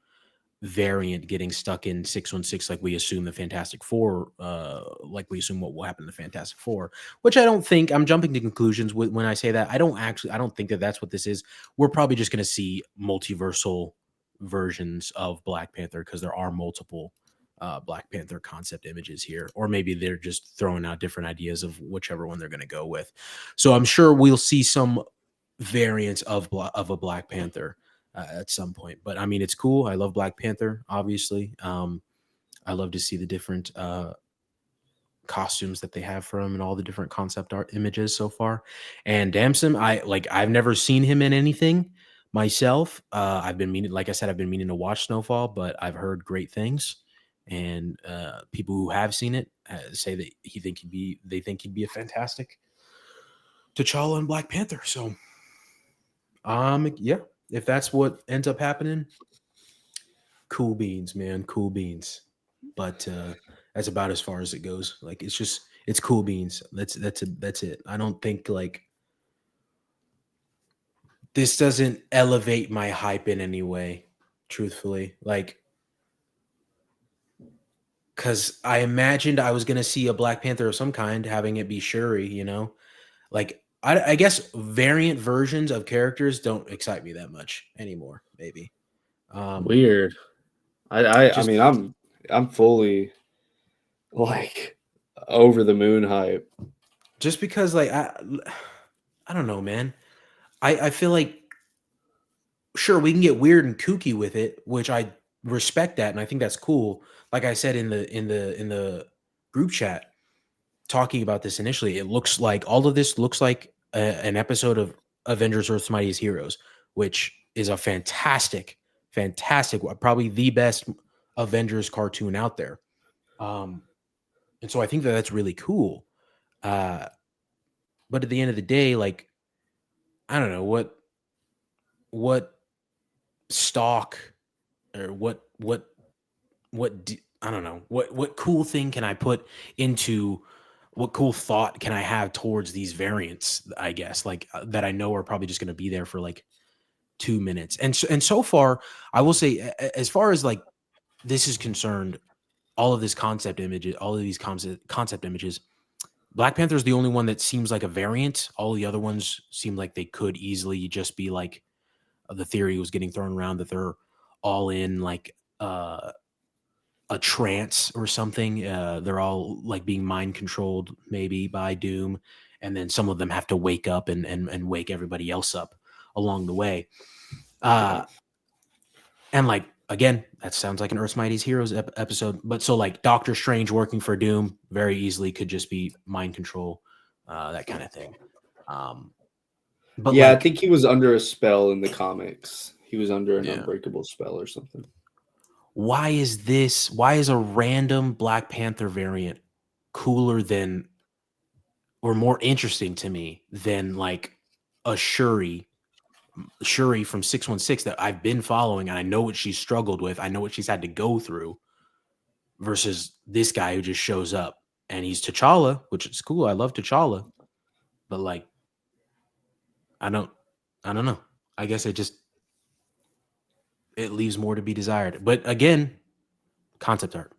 variant getting stuck in 616 like we assume the Fantastic Four, like we assume what will happen to the Fantastic Four, which I don't think. I'm jumping to conclusions when I say that. I don't think that that's what this is. We're probably just going to see multiversal versions of Black Panther because there are multiple Black Panther concept images here, or maybe they're just throwing out different ideas of whichever one they're going to go with. So I'm sure we'll see some variants of a Black Panther at some point. But I mean, it's cool. I love Black Panther, obviously. I love to see the different costumes that they have for him and all the different concept art images so far. And Damson, I've never seen him in anything myself. I've been meaning, like I said, I've been meaning to watch Snowfall, but I've heard great things. And people who have seen it say that they think he'd be a fantastic T'Challa and Black Panther. So, yeah, if that's what ends up happening, cool beans, man, cool beans. But that's about as far as it goes. Like it's cool beans. That's it. I don't think like this doesn't elevate my hype in any way, truthfully. Like, because I imagined I was gonna see a Black Panther of some kind, having it be Shuri, Like I guess variant versions of characters don't excite me that much anymore. Maybe Weird. I just mean, I'm fully like over the moon hype. just because like I don't know, man. I feel like sure we can get weird and kooky with it, which I respect that and I think that's cool. Like I said in the group chat talking about this initially, it looks like all of this looks like an episode of Avengers Earth's Mightiest Heroes, which is a fantastic, probably the best Avengers cartoon out there. And so I think that that's really cool. Uh, but at the end of the day, like I don't know what stock or I don't know what cool thing can I put into what cool thought can I have towards these variants, I guess, like that I know are probably just going to be there for like 2 minutes. And so far, I will say, as far as like this is concerned, all of these concept images, Black Panther is the only one that seems like a variant. All the other ones seem like they could easily just be like the theory was getting thrown around that they're all in like a trance or something. They're all like being mind controlled maybe by Doom, and then some of them have to wake up and wake everybody else up along the way. And like again, that sounds like an Earth's Mightiest Heroes episode. But so like Doctor Strange working for Doom very easily could just be mind control, that kind of thing. But yeah, like, I think he was under a spell in the comics. He was under an yeah. unbreakable spell or something. Why is a random Black Panther variant cooler than or more interesting to me than like a Shuri from 616 that I've been following and I know what she's struggled with, I know what she's had to go through, versus this guy who just shows up and he's T'Challa, which is cool. I love T'Challa, but like I don't know. I guess it leaves more to be desired. But again, concept art.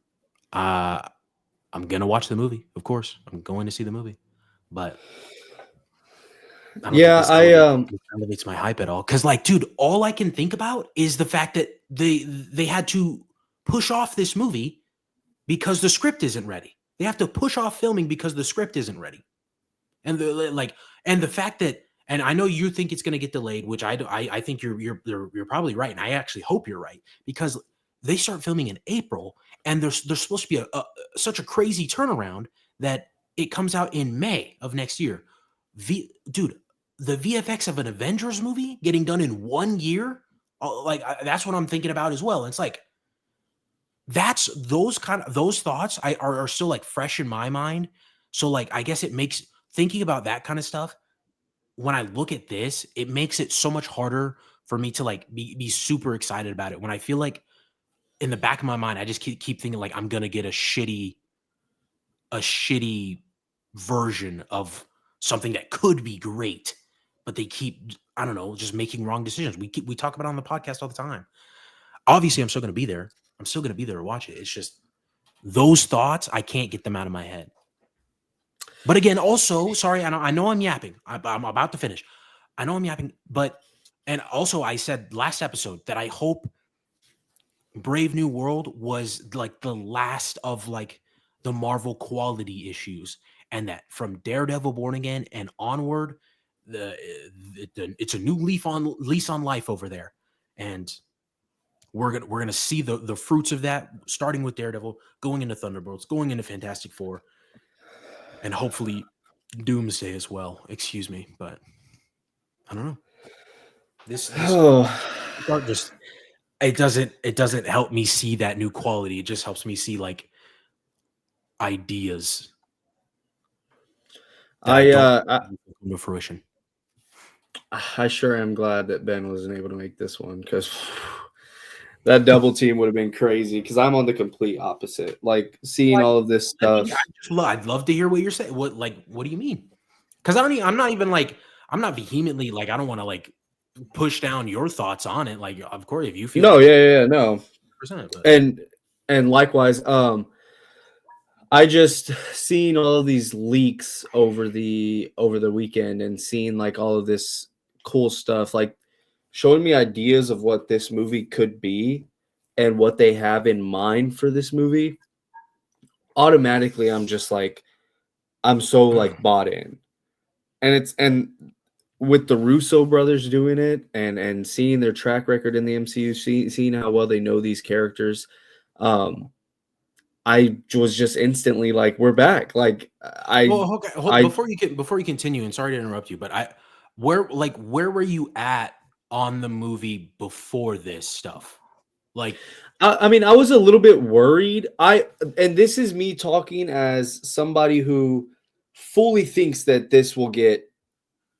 I'm gonna watch the movie, of course. I'm going to see the movie, but I don't think Yeah, this elevates my hype at all. Because, like, dude, all I can think about is the fact that they had to push off this movie because the script isn't ready. They have to push off filming because the script isn't ready, and the fact that, and I know you think it's going to get delayed, which I think you're probably right, and I actually hope you're right, because they start filming in April, and there's supposed to be such a crazy turnaround that it comes out in May of next year. Dude, the VFX of an Avengers movie getting done in 1 year, that's what I'm thinking about as well. It's like those thoughts are still like fresh in my mind. So like I guess it makes thinking about that kind of stuff, when I look at this, it makes it so much harder for me to like be super excited about it. When I feel like in the back of my mind, I just keep thinking like I'm gonna get a shitty version of something that could be great, but they keep, I don't know, just making wrong decisions. We talk about it on the podcast all the time. Obviously, I'm still going to be there. I'm still going to be there to watch it. It's just those thoughts, I can't get them out of my head. But again, also, sorry, I know I'm yapping. I'm about to finish. I know I'm yapping, and also I said last episode that I hope Brave New World was like the last of like the Marvel quality issues, and that from Daredevil Born Again and onward, it's a new lease on life over there, and we're gonna see the fruits of that, starting with Daredevil, going into Thunderbolts, going into Fantastic Four, and hopefully Doomsday as well. Excuse me, but I don't know. This art just it doesn't help me see that new quality. It just helps me see like ideas that I don't come to fruition. I sure am glad that Ben wasn't able to make this one, because that double team would have been crazy. Because I'm on the complete opposite. Like seeing all of this stuff. I'd love to hear what you're saying. What do you mean? Because I'm not even like, I'm not vehemently like, I don't want to like push down your thoughts on it. Like, of course, if you feel No, like no. but. And likewise, I just seen all of these leaks over the weekend, and seeing like all of this cool stuff, like showing me ideas of what this movie could be and what they have in mind for this movie. Automatically, I'm just like, I'm so like bought in. And with the Russo brothers doing it, and seeing their track record in the MCU, seeing how well they know these characters, I was just instantly like, we're back. Like Before you continue, and sorry to interrupt you, but where were you at on the movie before this stuff? Like, I mean, I was a little bit worried. And this is me talking as somebody who fully thinks that this will get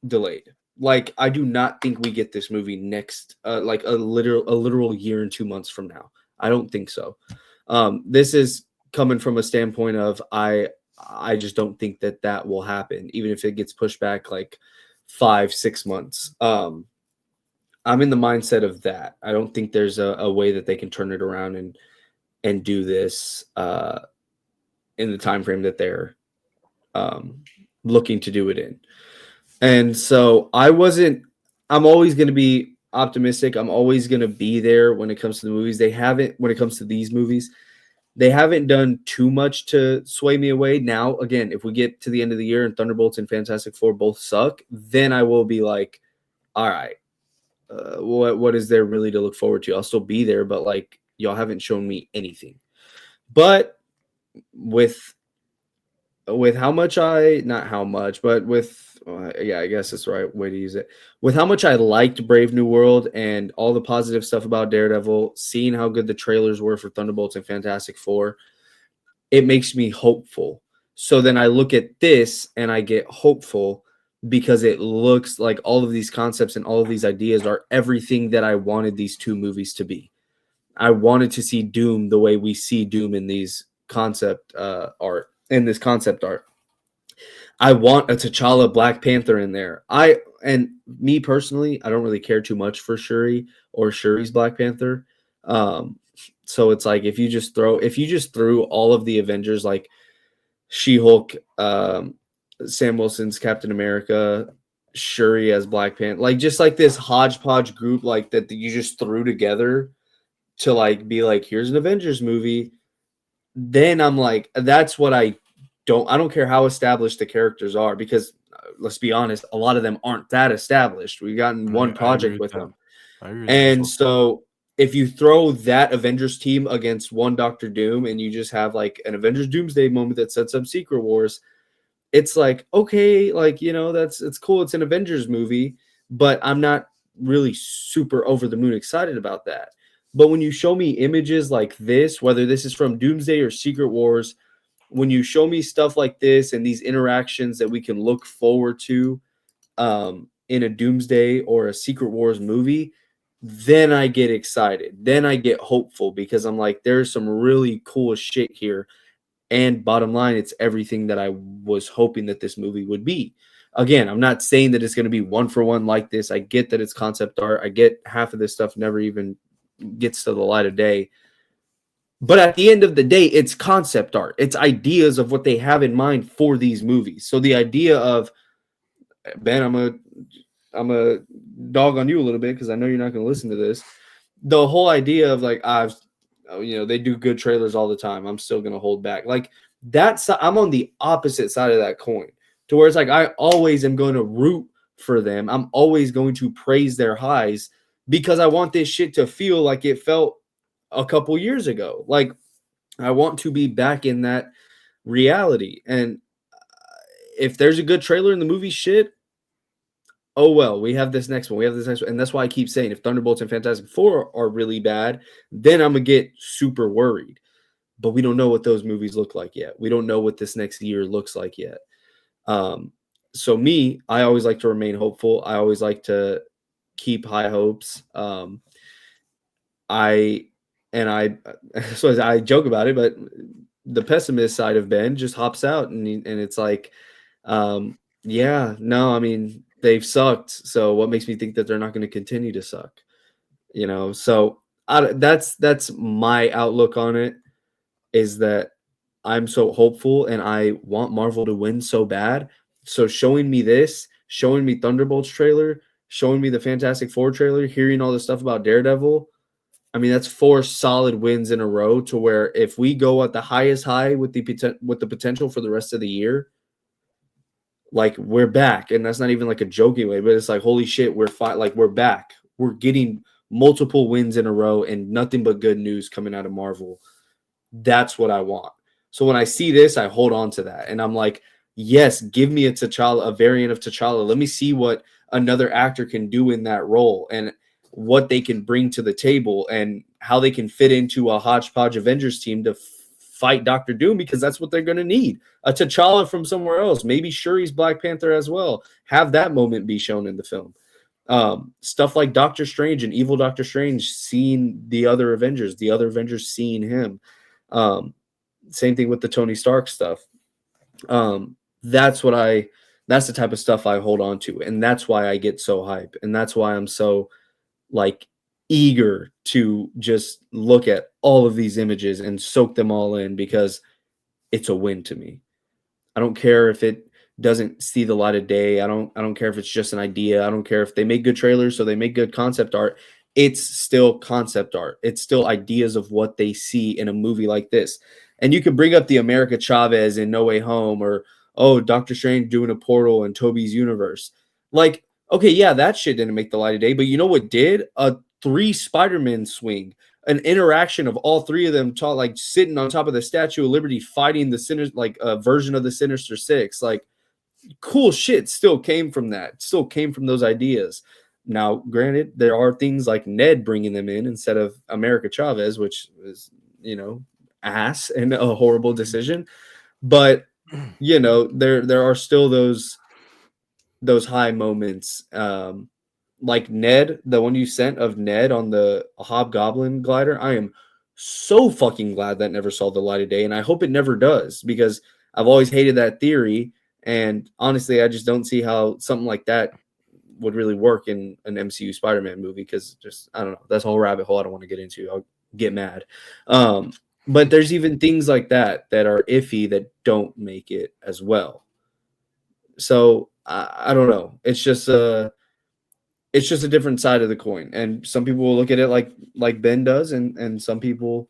delayed. Like, I do not think we get this movie next, like a literal year and 2 months from now. I don't think so. This is coming from a standpoint of I just don't think that will happen, even if it gets pushed back like 5-6 months. I'm in the mindset of that. I don't think there's a way that they can turn it around and do this in the time frame that they're looking to do it in. And so I'm always going to be optimistic. I'm always going to be there when it comes to the movies. When it comes to these movies, they haven't done too much to sway me away. Now, again, if we get to the end of the year and Thunderbolts and Fantastic Four both suck, then I will be like, all right, what is there really to look forward to? I'll still be there, but like y'all haven't shown me anything. But with how much not how much, but with yeah, I guess that's the right way to use it. With how much I liked Brave New World and all the positive stuff about Daredevil, seeing how good the trailers were for Thunderbolts and Fantastic Four, it makes me hopeful. So then I look at this and I get hopeful because it looks like all of these concepts and all of these ideas are everything that I wanted these two movies to be. I wanted to see Doom the way we see Doom in these concept art. In this concept art, I want a T'Challa Black Panther in there. And me personally, I don't really care too much for Shuri or Shuri's Black Panther. So it's like if you just threw all of the Avengers, like She-Hulk, Sam Wilson's Captain America, Shuri as Black Panther, like just like this hodgepodge group like that you just threw together to like be like, here's an Avengers movie. Then I'm like, that's what I don't care how established the characters are, because let's be honest, a lot of them aren't that established. We've gotten one project with them. I agree with that as And well. so if you throw that Avengers team against one Doctor Doom and you just have like an Avengers Doomsday moment that sets up Secret Wars, it's like, okay, like, it's cool. It's an Avengers movie, but I'm not really super over the moon excited about that. But when you show me images like this, whether this is from Doomsday or Secret Wars, when you show me stuff like this and these interactions that we can look forward to in a Doomsday or a Secret Wars movie, then I get excited. Then I get hopeful because I'm like, there's some really cool shit here. And bottom line, it's everything that I was hoping that this movie would be. Again, I'm not saying that it's going to be one for one like this. I get that it's concept art. I get half of this stuff never even gets to the light of day. But at the end of the day, it's concept art. It's ideas of what they have in mind for these movies. So the idea of, Ben, I'm a dog on you a little bit because I know you're not going to listen to this. The whole idea of like, they do good trailers all the time. I'm still going to hold back. Like I'm on the opposite side of that coin, to where it's like, I always am going to root for them. I'm always going to praise their highs because I want this shit to feel like it felt a couple years ago. Like I want to be back in that reality. And if there's a good trailer in the movie, shit, oh well, we have this next one. And that's why I keep saying if Thunderbolts and Fantastic Four are really bad, then I'm gonna get super worried. But we don't know what those movies look like yet. We don't know what this next year looks like yet. So I always like to remain hopeful. I always like to keep high hopes. So I joke about it, but the pessimist side of Ben just hops out and it's like, yeah, no, I mean, they've sucked. So what makes me think that they're not going to continue to suck? So that's my outlook on it, is that I'm so hopeful and I want Marvel to win so bad. So showing me Thunderbolts trailer, showing me the Fantastic Four trailer, hearing all the stuff about Daredevil, I mean, that's 4 solid wins in a row, to where if we go at the highest high with the potential for the rest of the year, like we're back. And that's not even like a joking way, but it's like, holy shit, we're back. We're getting multiple wins in a row and nothing but good news coming out of Marvel. That's what I want. So when I see this, I hold on to that. And I'm like, yes, give me a variant of T'Challa. Let me see what another actor can do in that role and what they can bring to the table and how they can fit into a hodgepodge Avengers team to fight Doctor Doom, because that's what they're going to need. A T'Challa from somewhere else, maybe Shuri's Black Panther as well. Have that moment be shown in the film. Stuff like Doctor Strange and evil Doctor Strange seeing the other Avengers seeing him. Same thing with the Tony Stark stuff. That's the type of stuff I hold on to. And that's why I get so hype. And that's why I'm so like eager to just look at all of these images and soak them all in because it's a win to me. I don't care if it doesn't see the light of day. I don't care if it's just an idea. I don't care if they make good trailers, so they make good concept art. It's still concept art. It's still ideas of what they see in a movie like this. And you can bring up the America Chavez in No Way Home, or oh, Doctor Strange doing a portal in Toby's universe. Like, okay, yeah, that shit didn't make the light of day, but you know what did? A three Spider-Man swing, an interaction of all three of them like sitting on top of the Statue of Liberty fighting the Sinister, like a version of the Sinister Six. Like, cool shit still came from that, still came from those ideas. Now, granted, there are things like Ned bringing them in instead of America Chavez, which is, ass and a horrible decision. But, there are still those high moments. Like Ned, the one you sent of Ned on the Hobgoblin glider, I am so fucking glad that never saw the light of day, and I hope it never does, because I've always hated that theory, and honestly, I just don't see how something like that would really work in an MCU Spider-Man movie, because just, I don't know, that's a whole rabbit hole I don't want to get into. I'll get mad. But there's even things like that are iffy that don't make it as well. So I don't know. It's just a different side of the coin, and some people will look at it like Ben does, and some people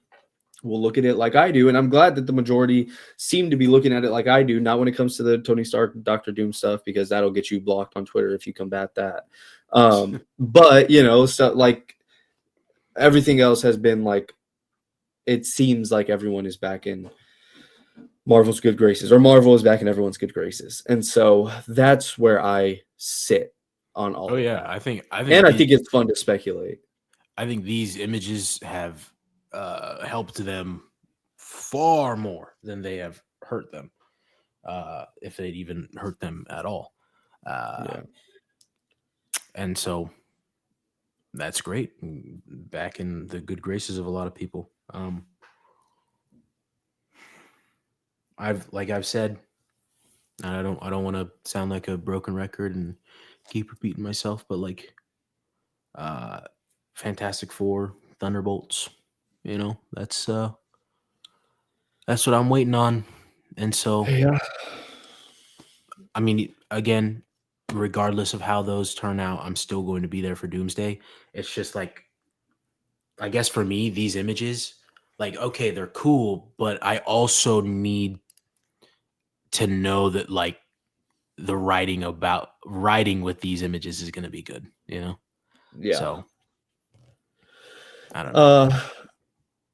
will look at it like I do. And I'm glad that the majority seem to be looking at it like I do, not when it comes to the Tony Stark, Dr. Doom stuff, because that'll get you blocked on Twitter if you combat that. But so like everything else has been like, it seems like everyone is back in Marvel's good graces, or Marvel is back in everyone's good graces. And so that's where I sit on all of that. I think I think it's fun to speculate. I think these images have helped them far more than they have hurt them, if they'd even hurt them at all. And so that's great. Back in the good graces of a lot of people. I've said, and I don't want to sound like a broken record and keep repeating myself, but like Fantastic Four, Thunderbolts, that's what I'm waiting on. And so I mean, again, regardless of how those turn out, I'm still going to be there for Doomsday. It's just like, I guess for me, these images, like, okay, they're cool, but I also need to know that like the writing with these images is going to be good, Yeah. So I don't know.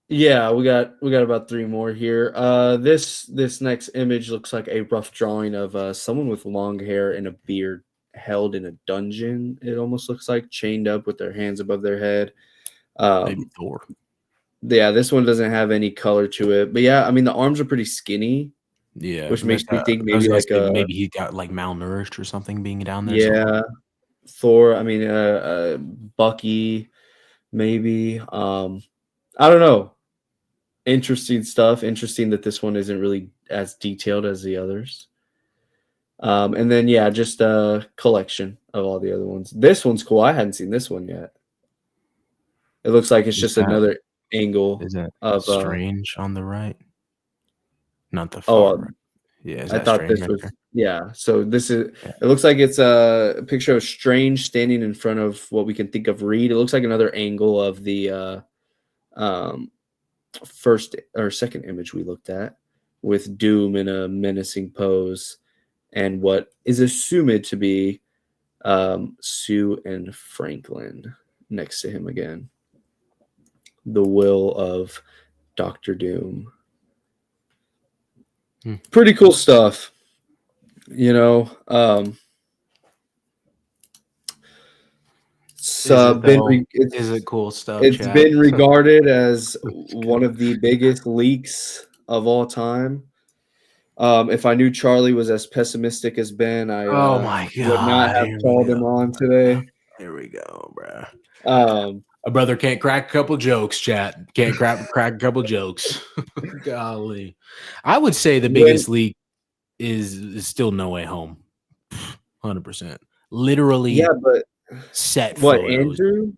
Yeah, we got about three more here. This next image looks like a rough drawing of someone with long hair and a beard held in a dungeon. It almost looks like chained up with their hands above their head. Maybe Thor. Yeah, this one doesn't have any color to it, but yeah, I mean the arms are pretty skinny. Yeah, which makes me think maybe like maybe he got like malnourished or something being down there. Yeah, Thor. I mean, Bucky, maybe. I don't know. Interesting stuff. Interesting that this one isn't really as detailed as the others. And then yeah, just a collection of all the other ones. This one's cool. I hadn't seen this one yet. It looks like it's just another angle. Is that Strange on the right? Not the far right. Yeah, I thought this was So this is. It looks like it's a picture of Strange standing in front of what we can think of Reed. It looks like another angle of the first or second image we looked at, with Doom in a menacing pose, and what is assumed to be Sue and Franklin next to him again. The will of Dr. Doom. Pretty cool stuff. It's cool stuff. It's been regarded as one of the biggest leaks of all time. If I knew Charlie was as pessimistic as Ben, I oh my God, would not have called him on today. Here we go, bro. A brother can't crack a couple jokes, chat. Can't crack a couple jokes. Golly. I would say the biggest leak is still No Way Home. 100%. Literally but set what, photos. Andrew?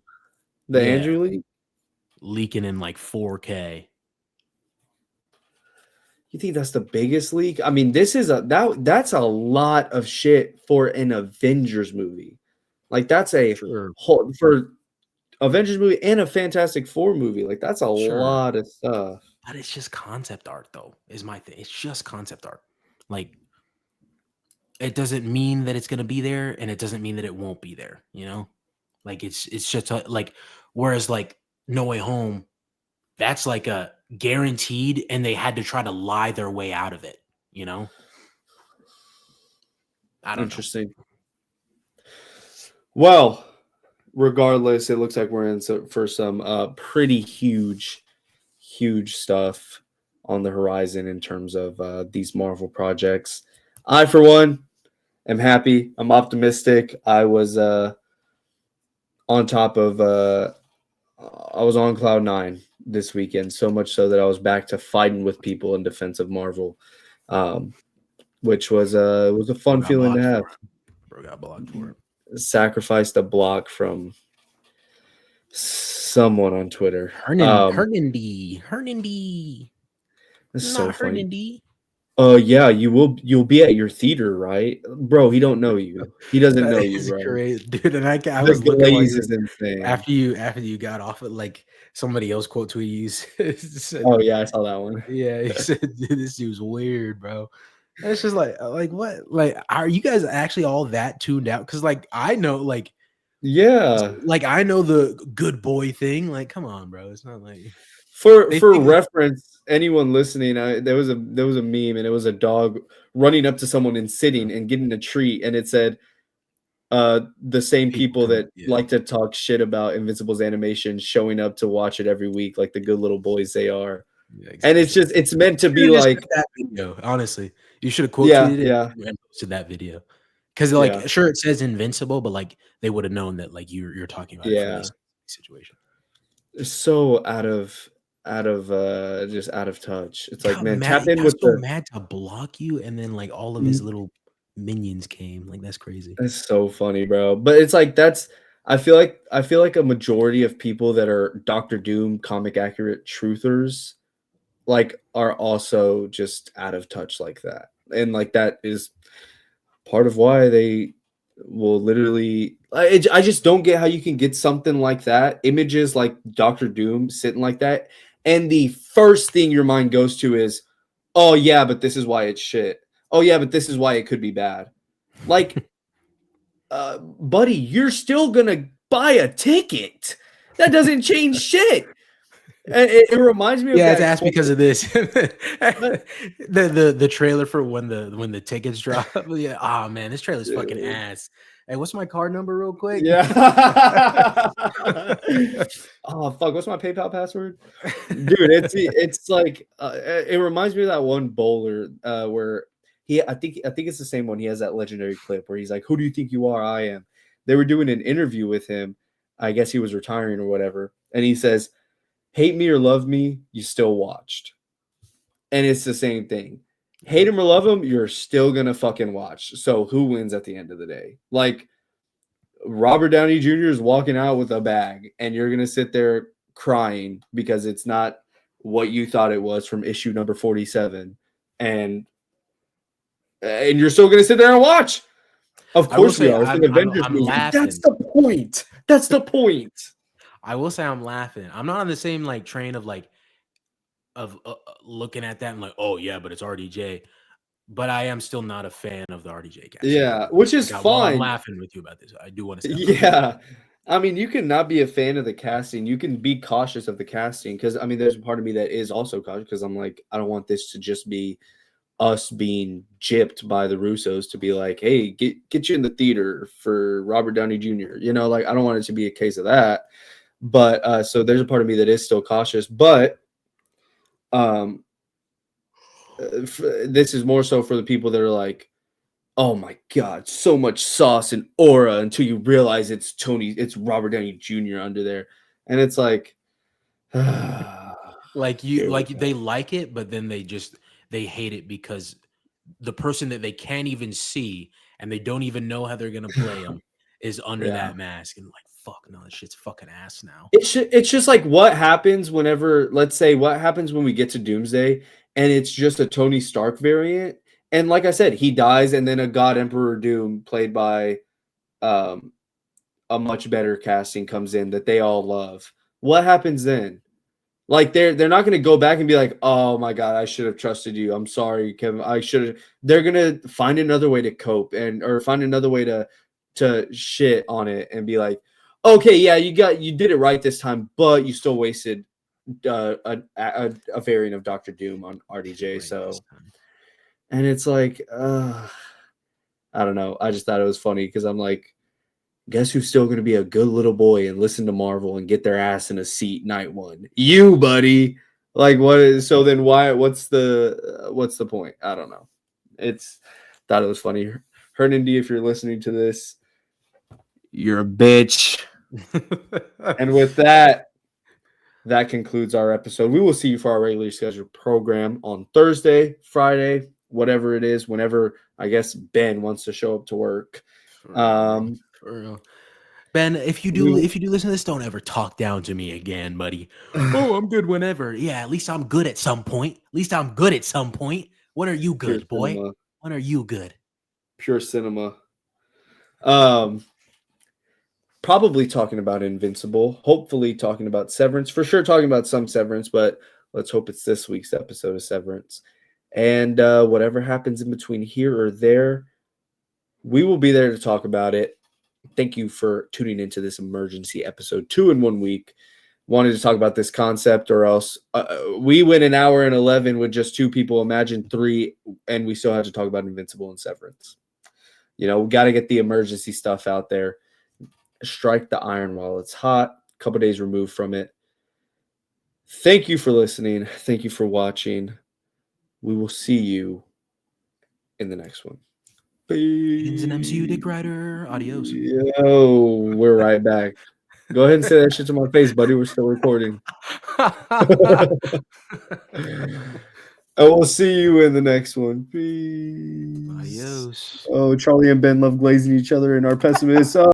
The Yeah, Andrew leak? leaking in like 4K. You think that's the biggest leak? I mean, this is that's a lot of shit for an Avengers movie. Like that's a Sure, whole for Avengers movie and a Fantastic Four movie. Like that's a sure. lot of stuff. But it's just concept art, though, is my thing. It's just concept art. Like, it doesn't mean that it's gonna be there, and it doesn't mean that it won't be there. You know, like it's just like, whereas like No Way Home, that's like a guaranteed, and they had to try to lie their way out of it. You know, I don't know. Interesting. Well, regardless, it looks like we're in for some pretty huge stuff on the horizon in terms of these Marvel projects. I, for one, am happy. I'm optimistic. I was on top of I was on cloud nine this weekend, so much so that I was back to fighting with people in defense of Marvel, um, which was a Bro fun got feeling to blocked have. for it. Bro got blocked for it. Sacrificed a block from someone on Twitter. Hernandy. It's so Not funny. Hernandy. Yeah, you'll be at your theater, right? Bro, he don't know you. He doesn't That know you, is bro. crazy, dude. And I The was looking while glaze you is insane. after you got off it, like somebody else quote tweeted you said, Oh yeah, I saw that one. yeah, he said, dude, this dude's weird, bro. And it's just like what? Like, are you guys actually all that tuned out? Because like I know, Yeah. like I know the good boy thing. Like, come on, bro. It's not like they For think reference, anyone listening, there was a meme and it was a dog running up to someone and sitting and getting a treat, and it said, the same people people come, that yeah, like to talk shit about Invincible's animation showing up to watch it every week, like the good little boys they are. yeah, And it's exactly. just it's meant to You should be have just sent like, that video. Honestly, you should have quote yeah, tweeted it yeah, and posted that video. Because yeah, like, sure, it says invincible, but like they would have known that like you're talking about it for yeah. this situation. It's so out of just out of touch. It's like, Got man, mad. tap He in got with so the mad to block you, and then like all of his little minions came. Like that's crazy. It's so funny, bro. But it's like I feel like a majority of people that are Doctor Doom comic accurate truthers like are also just out of touch like that. And like that is part of why they will literally I just don't get how you can get something like that, images like Doctor Doom sitting like that, and the first thing your mind goes to is, "Oh yeah, but this is why it's shit. Oh yeah, but this is why it could be bad." Like, buddy, you're still gonna buy a ticket. That doesn't change shit. It reminds me of Yeah, it's that asked quote. because of this. But The trailer for when the tickets drop. Yeah. Oh man, this trailer's fucking ass. Hey, what's my card number real quick? yeah. Oh fuck, what's my PayPal password? Dude, it's like it reminds me of that one bowler where I think it's the same one. He has that legendary clip where he's like, "Who do you think you are? I am." They were doing an interview with him. I guess he was retiring or whatever, and he says, "Hate me or love me, you still watched." And it's the same thing. Hate him or love him, you're still gonna fucking watch. So who wins at the end of the day? Like, Robert Downey Jr. is walking out with a bag, and you're gonna sit there crying because it's not what you thought it was from issue number 47, and you're still gonna sit there and watch. Of I will course we say are. It's an Avengers I'm movie. That's laughing. the point. That's the point. I will say I'm laughing. I'm not on the same like train of looking at that and like, oh yeah, but it's RDJ. But I am still not a fan of the RDJ casting. Yeah, which is Like, while I'm fine. laughing with you about this, I do want to say I'm not a fan. Yeah. I mean, you can not be a fan of the casting. You can be cautious of the casting because I mean, there's a part of me that is also cautious because I'm like, I don't want this to just be us being gypped by the Russos to be like, hey, get you in the theater for Robert Downey Jr. You know, like I don't want it to be a case of that. But so there's a part of me that is still cautious, but um this is more so for the people that are like, oh my god, so much sauce and aura until you realize it's Robert Downey Jr. under there. And it's like, Like here we they go. like it, but then they hate it because the person that they can't even see and they don't even know how they're gonna play them is under Yeah. that mask, and like, fuck no, this shit's fucking ass now. It's just like what happens whenever, let's say, what happens when we get to Doomsday and it's just a Tony Stark variant. And like I said, he dies, and then a God Emperor Doom played by um, a much better casting comes in that they all love. What happens then? Like they're not going to go back and be like, "Oh my god, I should have trusted you. I'm sorry, Kevin. I should have." They're going to find another way to cope or find another way to shit on it and be like, "Okay, yeah, you did it right this time, but you still wasted a variant of Doctor Doom on RDJ." Right So, this time. and it's like, I don't know. I just thought it was funny because I'm like, guess who's still going to be a good little boy and listen to Marvel and get their ass in a seat night one? You, buddy. Like what is so then why what's the point? I don't know. It's thought it was funny. Hernandy, if you're listening to this, you're a bitch. And with that, that concludes our episode. We will see you for our regularly scheduled program on Thursday, Friday, whatever it is, whenever I guess Ben wants to show up to work. For real. Ben, if you do listen to this, don't ever talk down to me again, buddy. Oh, I'm good whenever. Yeah, at least I'm good at some point. At least I'm good at some point. When are you Pure good, boy? cinema. When are you good? Pure cinema. Probably talking about Invincible, hopefully talking about Severance, for sure talking about some Severance, but let's hope it's this week's episode of Severance. And whatever happens in between here or there, we will be there to talk about it. Thank you for tuning into this emergency episode 2 in 1 week. Wanted to talk about this concept, or else we went an hour and 11 with just 2 people. Imagine 3, and we still have to talk about Invincible and Severance. We got to get the emergency stuff out there. Strike the iron while it's hot. A couple days removed from it. Thank you for listening. Thank you for watching. We will see you in the next one. Aiden's an MCU dick rider. Adios. Yo, we're right back. Go ahead and say that shit to my face, buddy. We're still recording. I will see you in the next one. Peace. Adios. Oh, Charlie and Ben love glazing each other, and our pessimists.